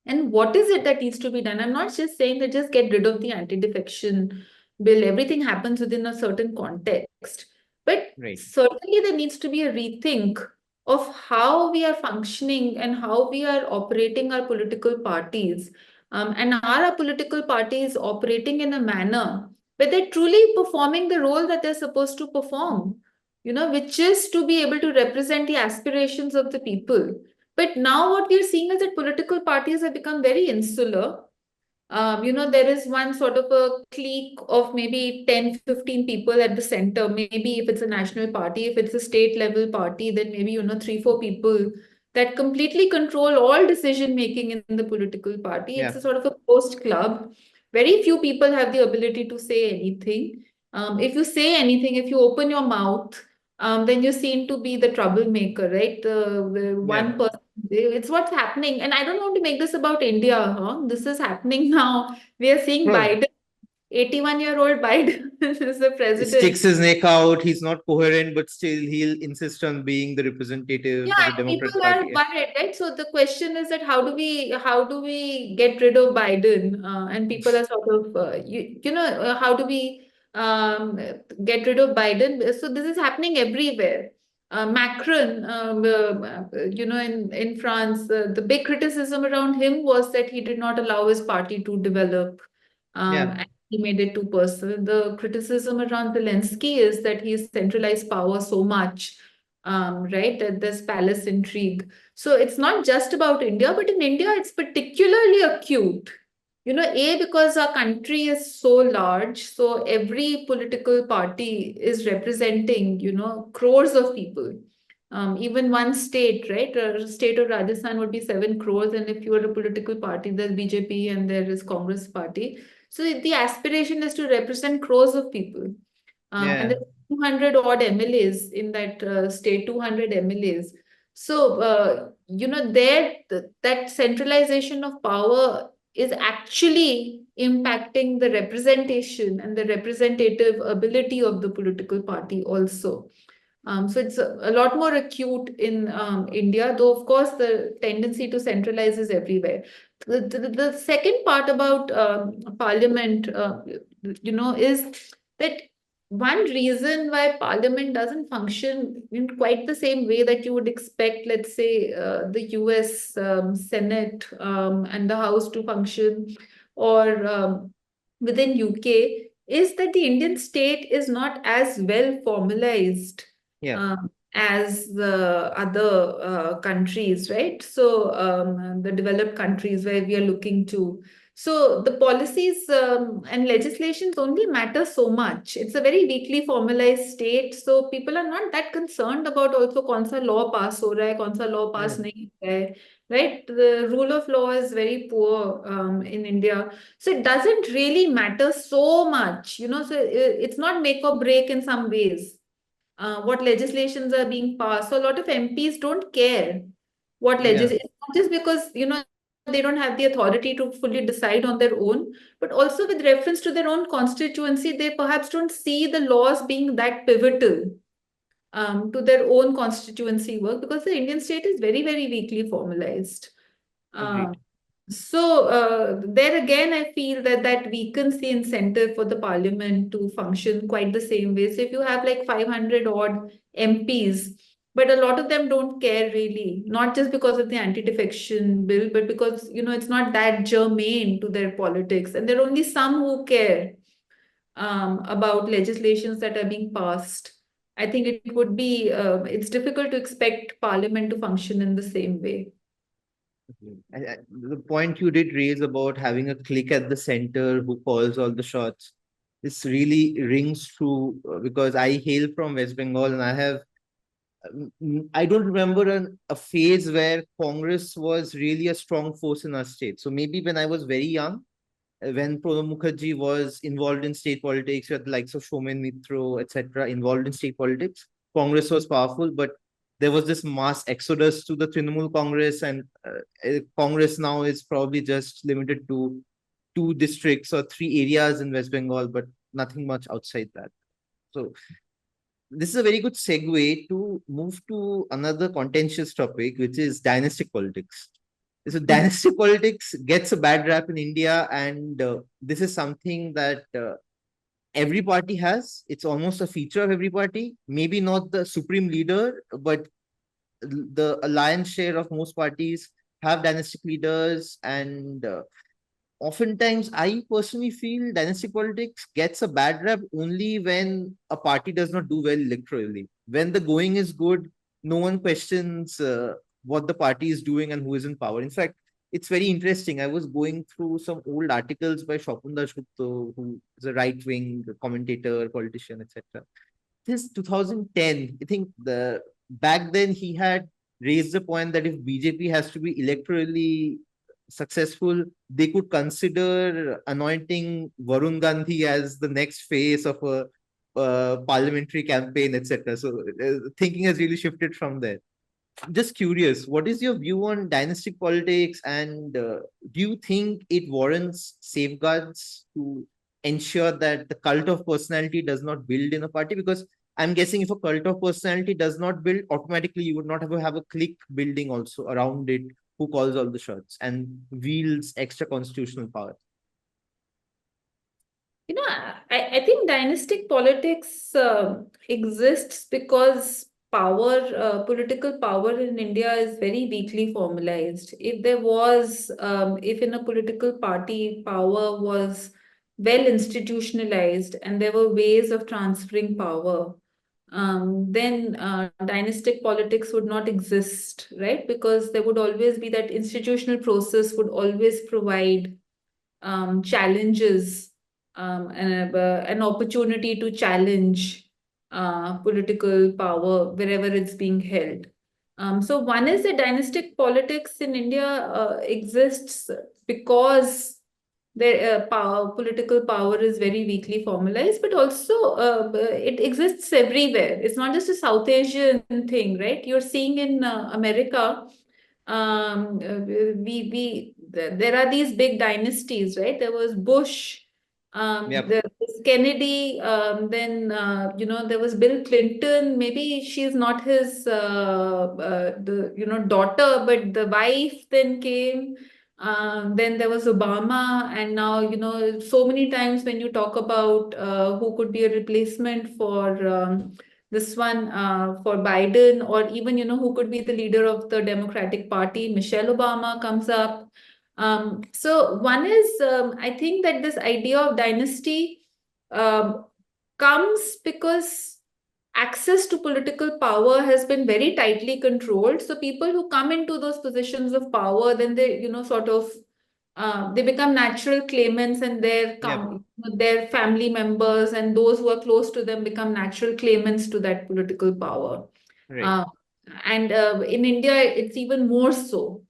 and what is it that needs to be done. I'm not just saying that just get rid of the anti-defection bill. Everything happens within a certain context, but
Right.
certainly there needs to be a rethink of how we are functioning and how we are operating our political parties, and are our political parties operating in a manner where they're truly performing the role that they're supposed to perform, which is to be able to represent the aspirations of the people. But now what we are seeing is that political parties have become very insular. There is one sort of a clique of maybe 10, 15 people at the center. Maybe if it's a national party, if it's a state level party, then maybe, 3, 4 people that completely control all decision making in the political party. It's
Yeah.
a sort of a closed club. Very few people have the ability to say anything. If you say anything, if you open your mouth, then you seem to be the troublemaker, right? The
Yeah.
one person. It's what's happening. And I don't want to make this about India, huh? This is happening now. We are seeing
No,
Biden, 81-year-old Biden is the
he
president.
sticks his neck out. He's not coherent, but still he'll insist on being the representative
Yeah,
of the
and
Democrat
people are
Party.
worried, right? So the question is that how do we get rid of Biden? And people are sort of how do we get rid of Biden? So this is happening everywhere. Macron, in France, the big criticism around him was that he did not allow his party to develop,
Yeah.
and he made it too personal. The criticism around Zelensky is that he's centralized power so much, right? That this palace intrigue. So it's not just about India, but in India, it's particularly acute. Because our country is so large, so every political party is representing, crores of people. Even one state, right? State of Rajasthan would be 7 crores, and if you are a political party, there's BJP and there is Congress party. So the aspiration is to represent crores of people. And
Yeah,
there's 200 odd MLAs in that state, 200 MLAs. So, that centralization of power is actually impacting the representation and the representative ability of the political party also. So it's a lot more acute in India, though of course the tendency to centralize is everywhere. The second part about parliament, is that one reason why parliament doesn't function in quite the same way that you would expect, let's say, the US Senate and the House to function, or within UK, is that the Indian state is not as well formalized
yeah,
as the other countries, right? So the developed countries where we are looking to. So the policies and legislations only matter so much. It's a very weakly formalized state, so people are not that concerned about also कौन सा law pass हो रहा है, कौन सा law
yeah,
pass नहीं हो रहा है, right? The rule of law is very poor in India, so it doesn't really matter so much, So it's not make or break in some ways. What legislations are being passed. So a lot of MPs don't care what
yeah,
legislation. It's not just because they don't have the authority to fully decide on their own, but also with reference to their own constituency, they perhaps don't see the laws being that pivotal to their own constituency work, because the Indian state is very, very weakly formalized. Um,
agreed.
so there again, I feel that that weakens the incentive for the parliament to function quite the same way. So if you have like 500 odd MPs, but a lot of them don't care really, not just because of the anti-defection bill, but because it's not that germane to their politics, and there are only some who care about legislations that are being passed. I think it would be it's difficult to expect parliament to function in the same way.
The point you did raise about having a click at the center who calls all the shots, this really rings true because I hail from West Bengal and I don't remember a phase where Congress was really a strong force in our state. So maybe when I was very young, when Pranab Mukherjee was involved in state politics, with the likes of Shomen Mitro, etc., involved in state politics, Congress was powerful, but there was this mass exodus to the Trinamool Congress, and Congress now is probably just limited to 2 districts or 3 areas in West Bengal, but nothing much outside that. So this is a very good segue to move to another contentious topic, which is dynastic politics. So dynastic politics gets a bad rap in India, and this is something that every party has. It's almost a feature of every party. Maybe not the supreme leader, but the lion's share of most parties have dynastic leaders, and oftentimes I personally feel dynastic politics gets a bad rap only when a party does not do well electorally. When the going is good, no one questions what the party is doing and who is in power. In fact, it's very interesting. I was going through some old articles by Shopun Gupta, who is a right-wing commentator, politician, etc. This 2010, I think back then he had raised the point that if BJP has to be electorally successful, they could consider anointing Varun Gandhi as the next phase of a parliamentary campaign, etc. So thinking has really shifted from there. Just curious, what is your view on dynastic politics, and do you think it warrants safeguards to ensure that the cult of personality does not build in a party? Because I'm guessing if a cult of personality does not build, automatically you would not have a clique building also around it who calls all the shots and wields extra constitutional power.
I think dynastic politics exists because political power in India is very weakly formalized. If in a political party, power was well institutionalized and there were ways of transferring power, then dynastic politics would not exist, right? Because there would always be that institutional process would always provide challenges and an opportunity to challenge political power wherever it's being held. So one is that dynastic politics in India exists because political power is very weakly formalized, but also it exists everywhere. It's not just a South Asian thing, right? You're seeing in America, there are these big dynasties, right? There was Bush,
Yep.
there was Kennedy, then there was Bill Clinton. Maybe she's not his daughter, but the wife then came. Then there was Obama, and now, so many times when you talk about who could be a replacement for this one, for Biden, or even, who could be the leader of the Democratic Party, Michelle Obama comes up. So one is, I think that this idea of dynasty um, comes because access to political power has been very tightly controlled. So people who come into those positions of power, then they, sort of they become natural claimants, and
Yep.
their family members and those who are close to them become natural claimants to that political power.
Right.
Uh, and in India, it's even more so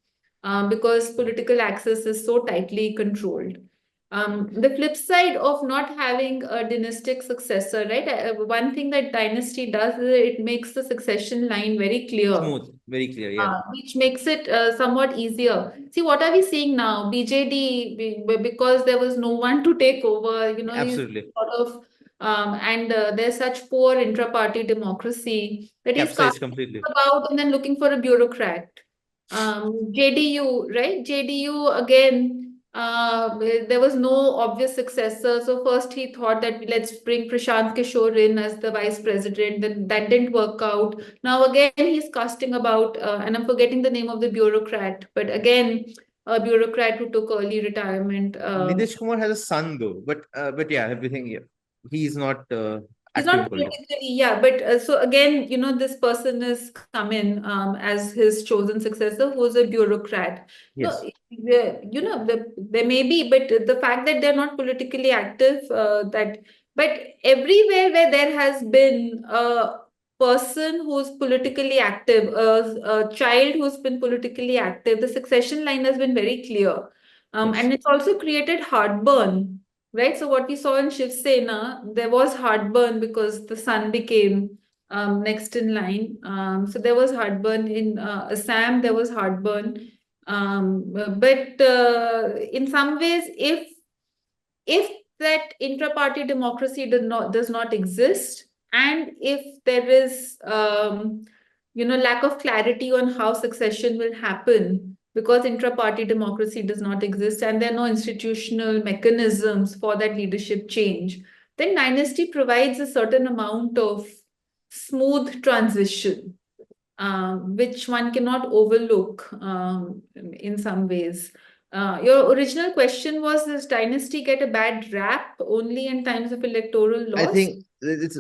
because political access is so tightly controlled. The flip side of not having a dynastic successor, right? One thing that dynasty does is it makes the succession line very clear,
Smooth. Very clear. Yeah.
which makes it somewhat easier. See, what are we seeing now? BJD, because there was no one to take over, he's
Absolutely.
sort of, and there's such poor intra-party democracy that he's
Capsized
casting
completely.
about and then looking for a bureaucrat. JDU, right? JDU again, there was no obvious successor. So first he thought that let's bring Prashant Kishore in as the vice president. Then that didn't work out. Now again he's casting about, and I'm forgetting the name of the bureaucrat, but again a bureaucrat who took early retirement.
Nitish Kumar has a son though, but yeah, everything. Yeah. He's not
He's
active in
not
politics.
politically, yeah, but so again, this person is come in as his chosen successor, who's a bureaucrat. No,
Yes.
there may be, but the fact that they're not politically active, but everywhere where there has been a person who's politically active, a child who's been politically active, the succession line has been very clear,
Yes.
and it's also created heartburn. Right. So what we saw in Shiv Sena, there was heartburn because the son became next in line. So there was heartburn in Assam. There was heartburn. But in some ways, if that intra-party democracy does not exist, and if there is lack of clarity on how succession will happen because intra-party democracy does not exist and there are no institutional mechanisms for that leadership change, then dynasty provides a certain amount of smooth transition, which one cannot overlook in some ways. Your original question was, does dynasty get a bad rap only in times of electoral
I
loss?
think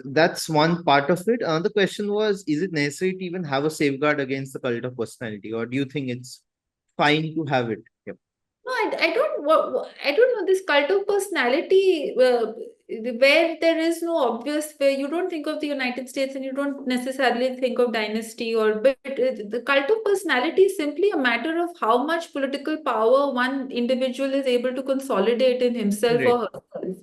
that's one part of it. Another question was, is it necessary to even have a safeguard against the cult of personality, or do you think it's fine to have it? Yep.
No, I don't. I don't know this cult of personality, where there is no obvious, where you don't think of the United States and you don't necessarily think of dynasty, but the cult of personality is simply a matter of how much political power one individual is able to consolidate in himself
Right.
or herself.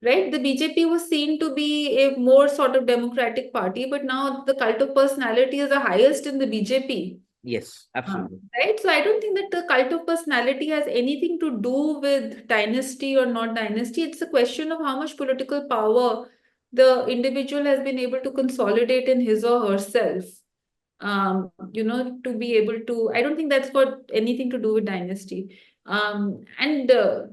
Right? The BJP was seen to be a more sort of democratic party, but now the cult of personality is the highest in the BJP.
Yes. Absolutely.
Right. So I don't think that the cult of personality has anything to do with dynasty or not dynasty. It's a question of how much political power the individual has been able to consolidate in his or herself. To be able to, I don't think that's got anything to do with dynasty. And the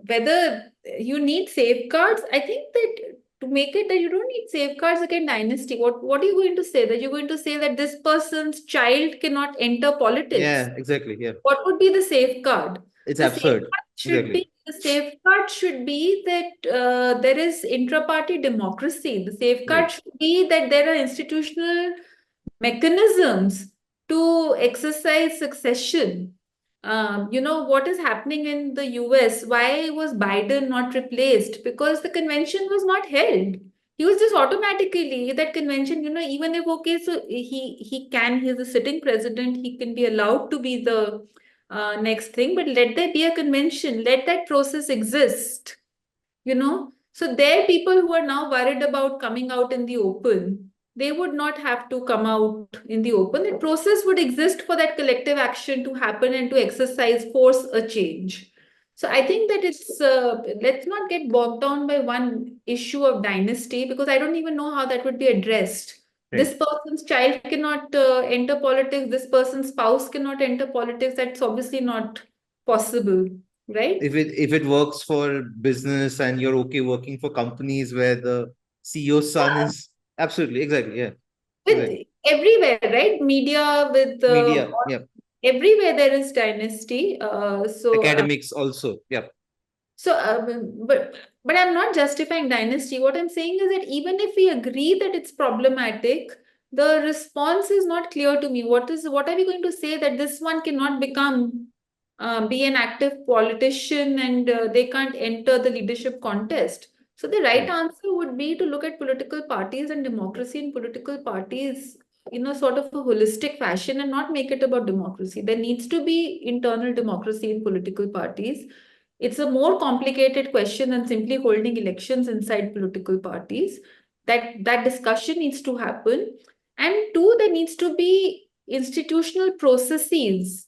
whether you need safeguards, I think that to make it that you don't need safeguards against dynasty. What are you going to say? That you're going to say that this person's child cannot enter politics?
Yeah. Exactly. Yeah.
What would be the safeguard?
It's
The
absurd.
safeguard should
Exactly.
be the safeguard should be that there is intra-party democracy. The
Right.
safeguard should be that there are institutional mechanisms to exercise succession. What is happening in the US? Why was Biden not replaced? Because the convention was not held. He was just automatically that convention, even if okay, so he's a sitting president, he can be allowed to be the next thing, but let there be a convention, let that process exist, So there are people who are now worried about coming out in the open. They would not have to come out in the open. The process would exist for that collective action to happen and to exercise, force a change. So I think that let's not get bogged down by one issue of dynasty, because I don't even know how that would be addressed.
Right.
This person's child cannot enter politics. This person's spouse cannot enter politics. That's obviously not possible, right?
If it works for business and you're okay working for companies where the CEO's son is absolutely exactly, yeah,
With
exactly.
everywhere, right? Media, with
Media, yeah,
everywhere there is dynasty.
academics also, yeah,
But I'm not justifying dynasty. What I'm saying is that even if we agree that it's problematic, the response is not clear to me. What are we going to say that this one cannot be an active politician and they can't enter the leadership contest? So the right
right,
answer would be to look at political parties and democracy in political parties in a sort of a holistic fashion and not make it about democracy. There needs to be internal democracy in political parties. It's a more complicated question than simply holding elections inside political parties. That discussion needs to happen. And two, there needs to be institutional processes,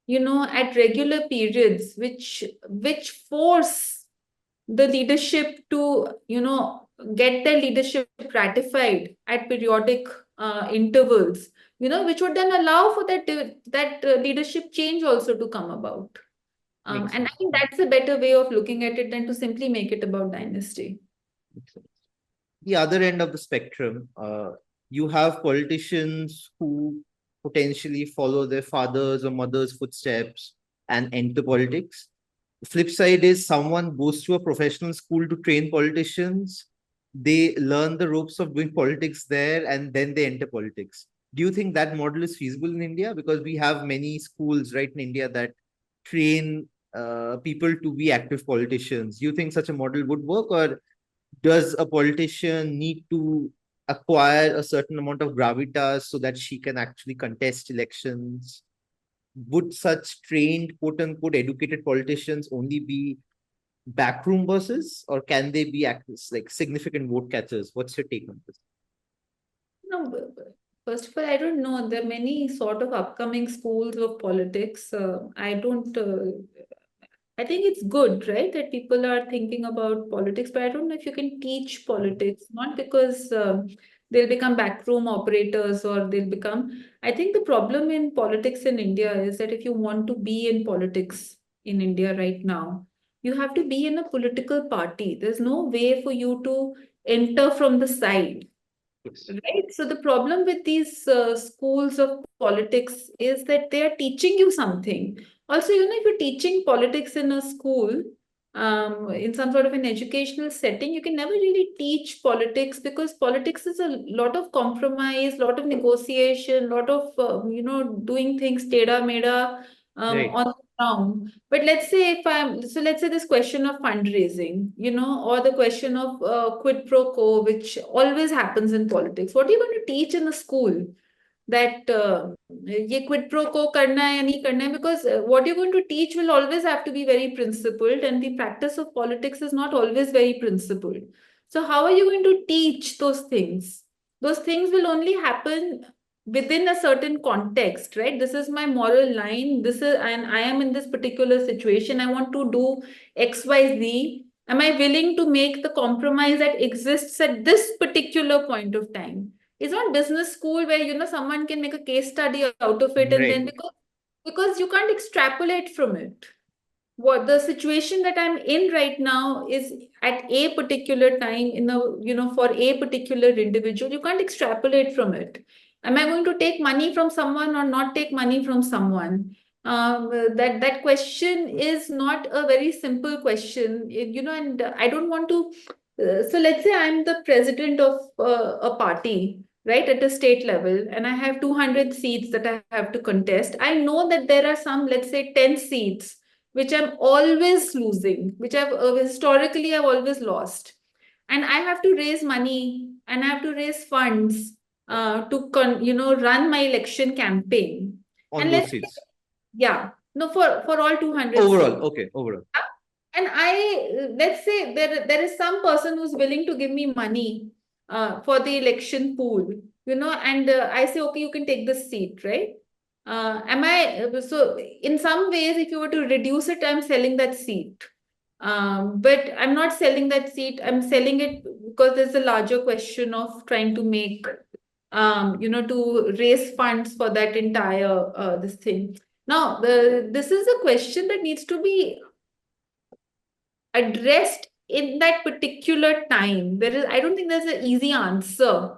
at regular periods, which force the leadership to, get their leadership ratified at periodic intervals, which would then allow for that leadership change also to come about.
makes
And I
sense.
think that's a better way of looking at it than to simply make it about dynasty.
Makes sense. The other end of the spectrum, you have politicians who potentially follow their fathers or mothers' footsteps and enter politics. The flip side is someone goes to a professional school to train politicians. They learn the ropes of doing politics there and then they enter politics. Do you think that model is feasible in India? Because we have many schools right in India that train people to be active politicians. Do you think such a model would work, or does a politician need to acquire a certain amount of gravitas so that she can actually contest elections? Would such trained, quote unquote, educated politicians only be backroom bosses, or can they be actors, like significant vote catchers? What's your take on this?
No, first of all, I don't know. There are many sort of upcoming schools of politics. I don't. I think it's good, right, that people are thinking about politics, but I don't know if you can teach politics, not because they'll become backroom operators or they'll become. I think the problem in politics in India is that if you want to be in politics in India right now, you have to be in a political party. There's no way for you to enter from the side.
Yes.
Right. So the problem with these schools of politics is that they are teaching you something. Also, if you're teaching politics in a school, in some sort of an educational setting, you can never really teach politics because politics is a lot of compromise, lot of negotiation, lot of doing things teda meda
Right.
on the ground. But let's say this question of fundraising, or the question of quid pro quo, which always happens in politics. What are you going to teach in a school? That ये quid pro quo करना है या नहीं करना है, because what you're going to teach will always have to be very principled, and the practice of politics is not always very principled. So how are you going to teach those things? Those things will only happen within a certain context, right? This is my moral line. And I am in this particular situation. I want to do X, Y, Z. Am I willing to make the compromise that exists at this particular point of time? It's not business school where someone can make a case study out of it, and then
Right.
because you can't extrapolate from it. What the situation that I'm in right now is at a particular time in a for a particular individual. You can't extrapolate from it. Am I going to take money from someone or not take money from someone? That question is not a very simple question, and I don't want to. So let's say I'm the president of a party, right, at a state level, and I have 200 seats that I have to contest. I know that there are some, let's say, 10 seats which I'm always losing, which I've historically I've always lost. and I have to raise money and I have to raise funds to run my election campaign.
On
And
those
let's say,
seats.
yeah, no, for all 200
Overall,
seats.
okay, overall.
And let's say there is some person who's willing to give me money for the election pool, and I say, okay, you can take this seat, right? So in some ways, if you were to reduce it, I'm selling that seat. But I'm not selling that seat. I'm selling it because there's a larger question of trying to make, to raise funds for that entire this thing. Now, this is a question that needs to be addressed in that particular time. I don't think there's an easy answer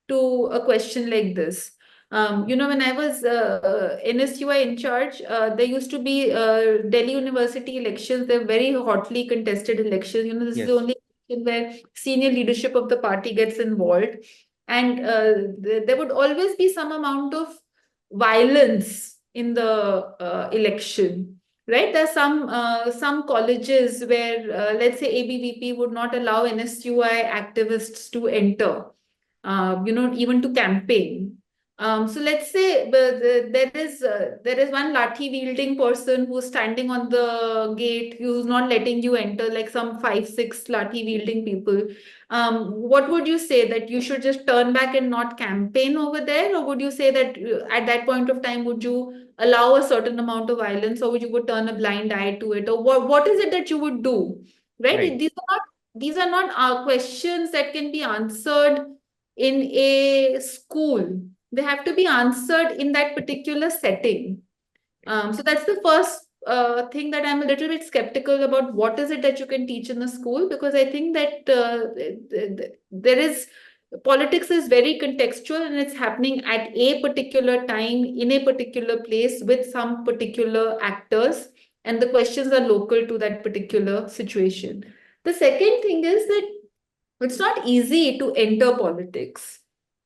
to a question like this. When I was NSUI in charge, there used to be Delhi University elections. They're very hotly contested elections. This is the
Yes.
only election where senior leadership of the party gets involved. And there would always be some amount of violence in the election. Right, there's some colleges where, let's say, ABVP would not allow NSUI activists to enter, even to campaign. So let's say there is one lathi wielding person who's standing on the gate, who's not letting you enter, like some 5, 6 lathi wielding people. What would you say, that you should just turn back and not campaign over there, or would you say that at that point of time would you allow a certain amount of violence, or would you would turn a blind eye to it, or what is it that you would do? Right?
Right.
These are not questions that can be answered in a school. They have to be answered in that particular setting. So that's the first thing that I'm a little bit skeptical about. What is it that you can teach in the school? Because I think that there is politics is very contextual, and it's happening at a particular time in a particular place with some particular actors, and the questions are local to that particular situation. The second thing is that it's not easy to enter politics.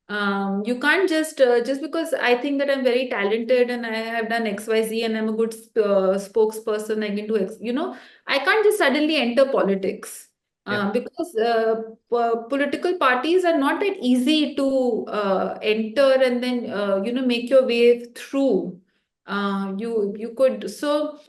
You can't just because I think that I'm very talented and I have done XYZ and I'm a good spokesperson, I can do I can't just suddenly enter politics.
Yeah.
Because political parties are not that easy to enter and then make your way through. You could so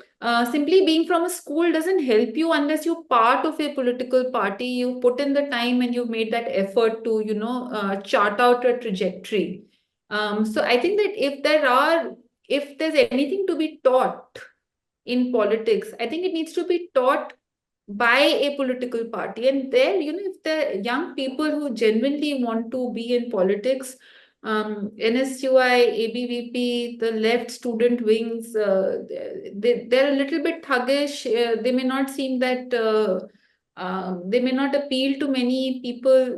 simply being from a school doesn't help you unless you're part of a political party. You put in the time and you've made that effort to, chart out a trajectory. So I think that if there's anything to be taught in politics, I think it needs to be taught by a political party. And then, if the young people who genuinely want to be in politics, NSUI, ABVP, the left student wings, they're a little bit thuggish. They may not seem that, they may not appeal to many people,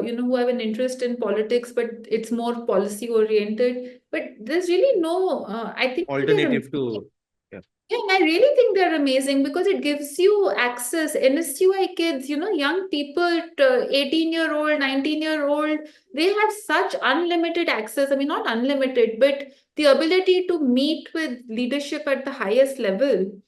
who have an interest in politics, but it's more policy oriented. But there's really no, I think they're
Alternative to, yeah.
yeah, and I really think they're amazing because it gives you access. NSUI kids, young people, 18-year-old, 19-year-old, they have such unlimited access. I mean, not unlimited, but the ability to meet with leadership at the highest level.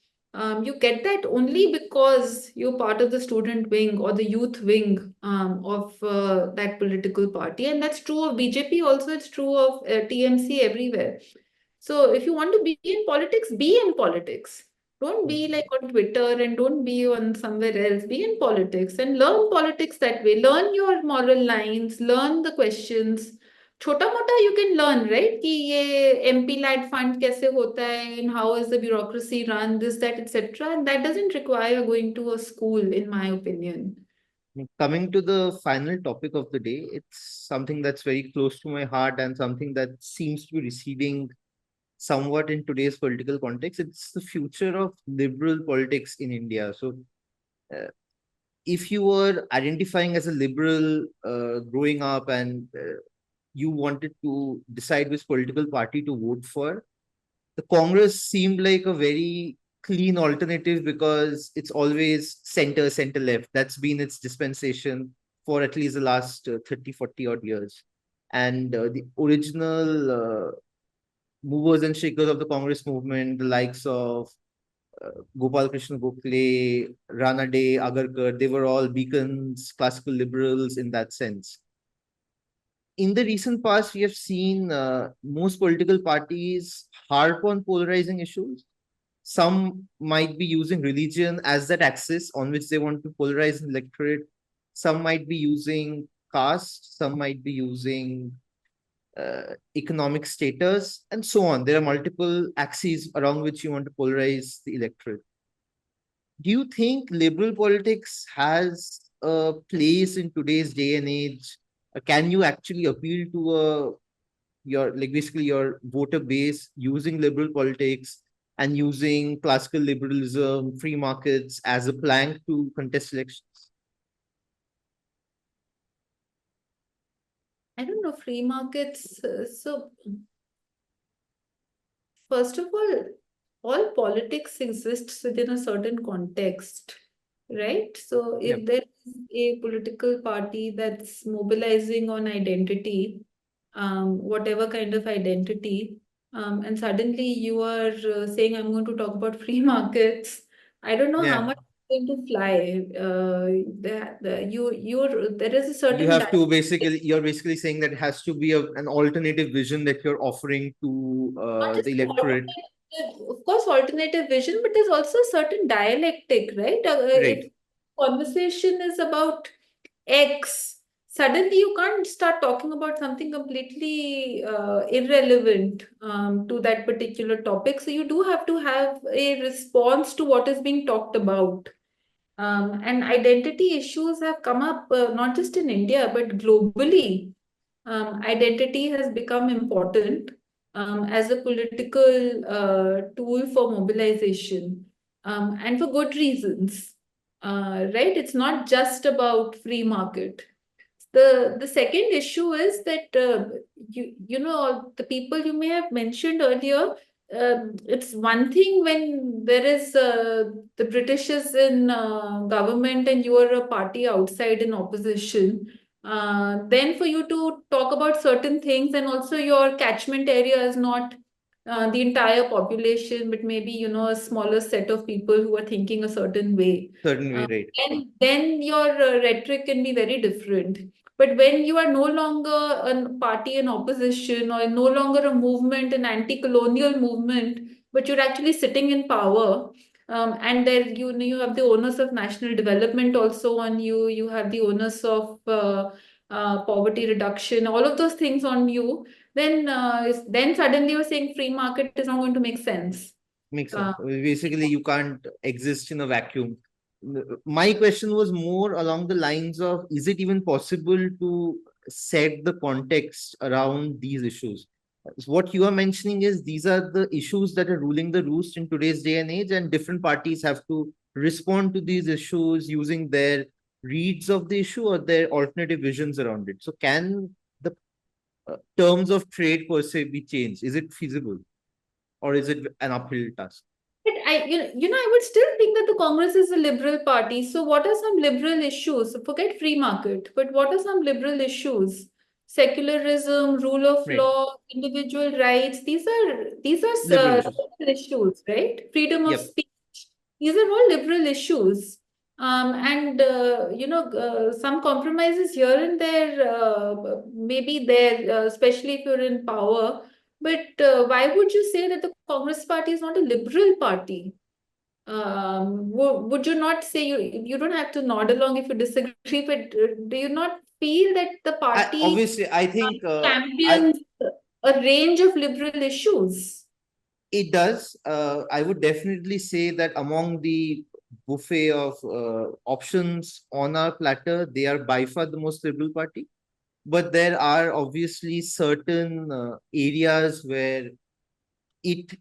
You get that only because you're part of the student wing or the youth wing of that political party. And that's true of BJP also, it's true of TMC everywhere. So if you want to be in politics, be in politics. Don't be like on Twitter and don't be on somewhere else. Be in politics and learn politics that way. Learn your moral lines, learn the questions. छोटा मोटा you can learn, right? कि ये MP led fund कैसे होता है and how is the bureaucracy run, this, that, etc. And that doesn't require going to a school, in my opinion.
Coming to the final topic of the day, it's something that's very close to my heart and something that seems to be receding somewhat in today's political context. It's the future of liberal politics in India. So, if you were identifying as a liberal growing up and you wanted to decide which political party to vote for, the Congress seemed like a very clean alternative because it's always center left. That's been its dispensation for at least the last 30, 40 odd years. And the original movers and shakers of the Congress movement, the likes of Gopal Krishna Gokhale, Rana Day, Agarkar, they were all beacons, classical liberals in that sense. In the recent past, we have seen most political parties harp on polarizing issues. Some might be using religion as that axis on which they want to polarize the electorate. Some might be using caste. Some might be using economic status, and so on. There are multiple axes around which you want to polarize the electorate. Do you think liberal politics has a place in today's day and age? Can you actually appeal to your like basically your voter base using liberal politics and using classical liberalism, free markets as a plank to contest elections?
I don't know, free markets. So, first of all politics exists within a certain context, right? So,
Yeah,
if there is a political party that's mobilizing on identity, whatever kind of identity, and suddenly you are saying, I'm going to talk about free markets, I don't know how
yeah.
much it's going to fly. There is a
You
certain
have to
dynamic.
basically you're basically saying that it has to be an alternative vision that you're offering to
Not just
the
an
electorate.
alternative, of course, alternative vision, but there's also a certain dialectic, right?
Right.
If conversation is about X, suddenly you can't start talking about something completely irrelevant to that particular topic. So you do have to have a response to what is being talked about. And identity issues have come up not just in India, but globally. Identity has become important as a political tool for mobilization, and for good reasons. Right? It's not just about free market. The second issue is that you know the people you may have mentioned earlier. It's one thing when there is the British is in government and you are a party outside in opposition. Then for you to talk about certain things, and also your catchment area is not the entire population, but maybe a smaller set of people who are thinking a certain way.
Certainly
Uh,
right.
and then your rhetoric can be very different. But when you are no longer a party in opposition, or no longer a movement, an anti-colonial movement, but you're actually sitting in power, and there you have the onus of national development also on you. You have the onus of poverty reduction, all of those things on you. Then suddenly you're saying free market is not going to make sense.
Makes
Uh,
sense. Basically, you can't exist in a vacuum. My question was more along the lines of, is it even possible to set the context around these issues? So what you are mentioning is these are the issues that are ruling the roost in today's day and age, and different parties have to respond to these issues using their reads of the issue or their alternative visions around it. So, can the terms of trade per se be changed? Is it feasible, or is it an uphill task?
But I would still think that the Congress is a liberal party. So, what are some liberal issues? So forget free market, but what are some liberal issues? Secularism, rule of
Right.
law, individual rights. These are
Liberal issues.
liberal issues, right? Freedom of
Yep.
speech. These are all liberal issues. And some compromises here and there maybe there, especially if you're in power. But why would you say that the Congress party is not a liberal party? Would you not say, you don't have to nod along if you disagree, but do you not feel that the
I
party
obviously I think I
champions a range of liberal issues?
it does. I would definitely say that among the buffet of options on our platter, they are by far the most liberal party. But there are obviously certain areas where it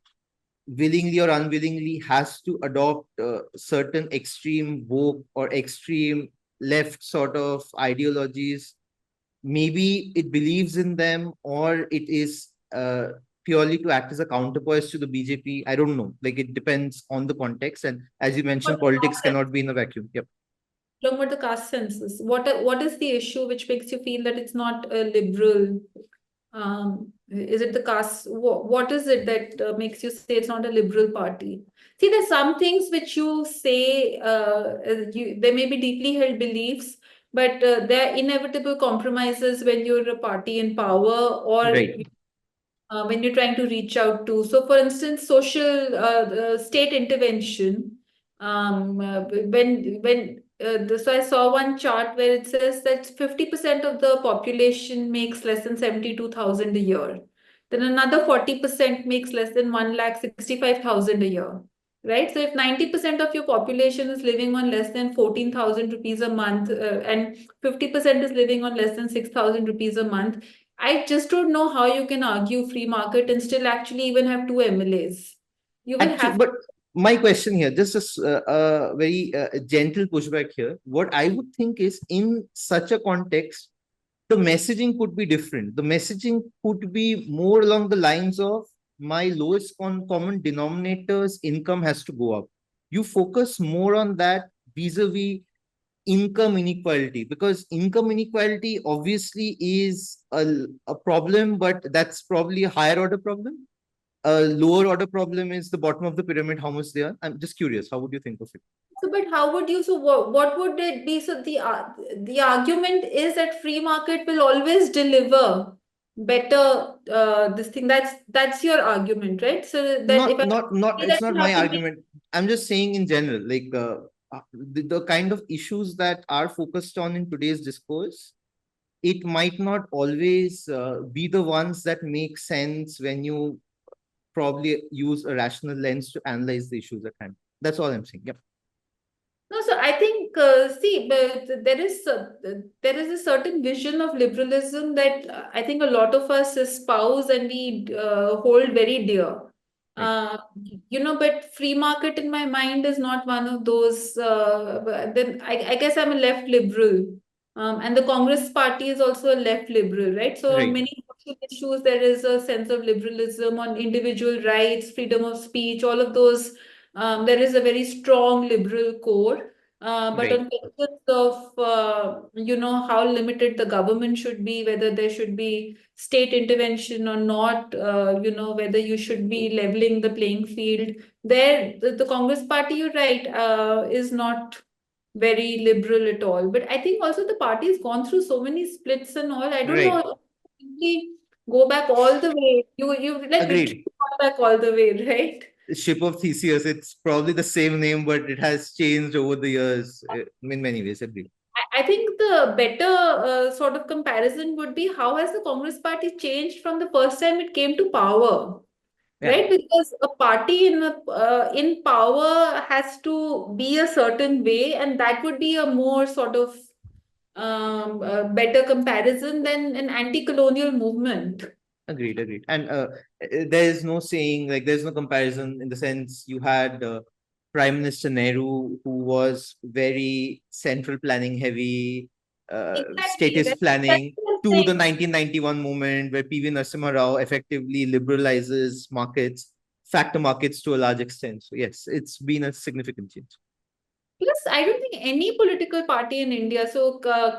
willingly or unwillingly has to adopt certain extreme woke or extreme left sort of ideologies. Maybe it believes in them, or it is purely to act as a counterpoise to the BJP. I don't know. Like, it depends on the context. And as you
But
mentioned, politics cannot be in a vacuum. Yep.
talking about the caste census, what is the issue which makes you feel that it's not a liberal? Is it the caste? What is it that makes you say it's not a liberal party? See, there's some things which you say, there may be deeply held beliefs, but there are inevitable compromises when you're a party in power, or
Right.
when you're trying to reach out to. So, for instance, social state intervention. So I saw one chart where it says that 50% of the population makes less than 72,000 a year. Then another 40% makes less than 1,65,000 a year. Right? So if 90% of your population is living on less than 14,000 rupees a month, and 50% is living on less than 6,000 rupees a month, I just don't know how you can argue free market and still actually even have two MLAs. You will
Actually,
have.
but my question here, just a very gentle pushback here. What I would think is, in such a context, the messaging could be different. The messaging could be more along the lines of, my lowest common denominator's income has to go up. You focus more on that vis-a-vis income inequality, because income inequality obviously is a problem, but that's probably a higher order problem. A lower order problem is the bottom of the pyramid, how much they are. I'm just curious, how would you think of it?
So, but how would you? So, what would it be? So, the argument is that free market will always deliver better. This thing, that's your argument, right? So that if
not
I
not not
say
it's
that
not
you
my
have to be.
argument. I'm just saying in general, like the kind of issues that are focused on in today's discourse, it might not always be the ones that make sense when you probably use a rational lens to analyze the issues at hand. That's all I'm saying. Yep.
No, so I think, see, but there is a certain vision of liberalism that I think a lot of us espouse and we hold very dear.
Right.
Uh, but free market in my mind is not one of those. Then I guess I'm a left liberal, and the Congress Party is also a left liberal, right? So on
Right.
many social issues, there is a sense of liberalism on individual rights, freedom of speech, all of those. There is a very strong liberal core. But
Right.
on questions of how limited the government should be, whether there should be state intervention or not, whether you should be leveling the playing field, there the Congress Party, you're right, is not very liberal at all. But I think also the party has gone through so many splits and all. I don't
Right.
know. Simply go back all the way. You like literally
Agreed.
gone back all the way, right?
Ship of Theseus, it's probably the same name, but it has changed over the years in many ways. Agreed.
I think the better sort of comparison would be how has the Congress Party changed from the first time it came to power,
Yeah.
right? Because a party in power has to be a certain way, and that would be a more sort of better comparison than an anti-colonial movement.
Agreed, agreed. And there is no saying, like, there's no comparison in the sense you had Prime Minister Nehru, who was very central planning heavy,
Exactly.
statist
That's
planning,
what I'm
to the
saying.
1991 movement where PV Narasimha Rao effectively liberalizes markets, factor markets to a large extent. So, yes, it's been a significant change.
Plus, I don't think any political party in India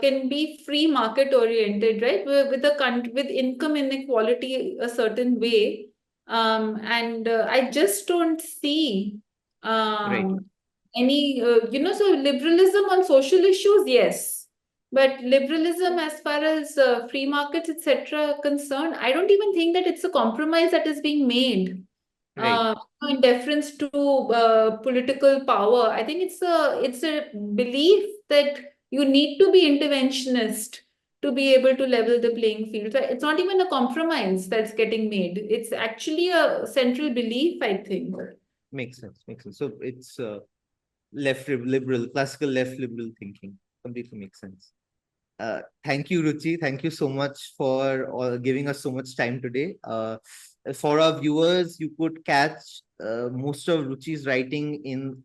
can be free market oriented, right? With income inequality a certain way, and I just don't see
Right,
um, any So liberalism on social issues, yes, but liberalism as far as free markets etc. concerned, I don't even think that it's a compromise that is being made
right.
uh, in deference to political power. I think it's a belief that you need to be interventionist to be able to level the playing field. So it's not even a compromise that's getting made. It's actually a central belief, I think.
Makes sense, makes sense. So, it's liberal, classical left liberal thinking. Completely makes sense. Thank you, Ruchi. Thank you so much for giving us so much time today. For our viewers, you could catch most of Ruchi's writing in,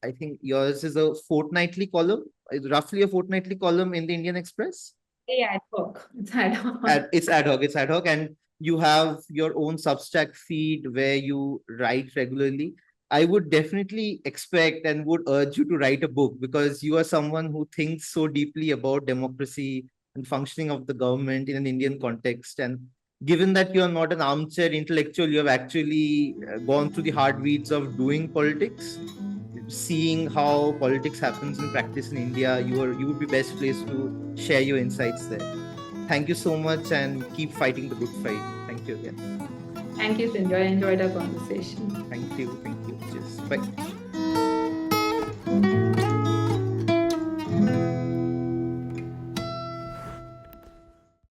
I think yours is a fortnightly column, roughly a fortnightly column in the Indian Express.
Yeah, ad hoc. It's ad hoc.
It's ad hoc, it's ad hoc, and you have your own Substack feed where you write regularly. I would definitely expect and would urge you to write a book, because you are someone who thinks so deeply about democracy and functioning of the government in an Indian context. And given that you're not an armchair intellectual, you have actually gone through the hard weeds of doing politics, seeing how politics happens in practice in India. You would be best placed to share your insights there. Thank you so much, and keep fighting the good fight. Thank you again.
Thank you, Srinjoy. I enjoyed our conversation.
Thank you. Thank you. Cheers. Bye.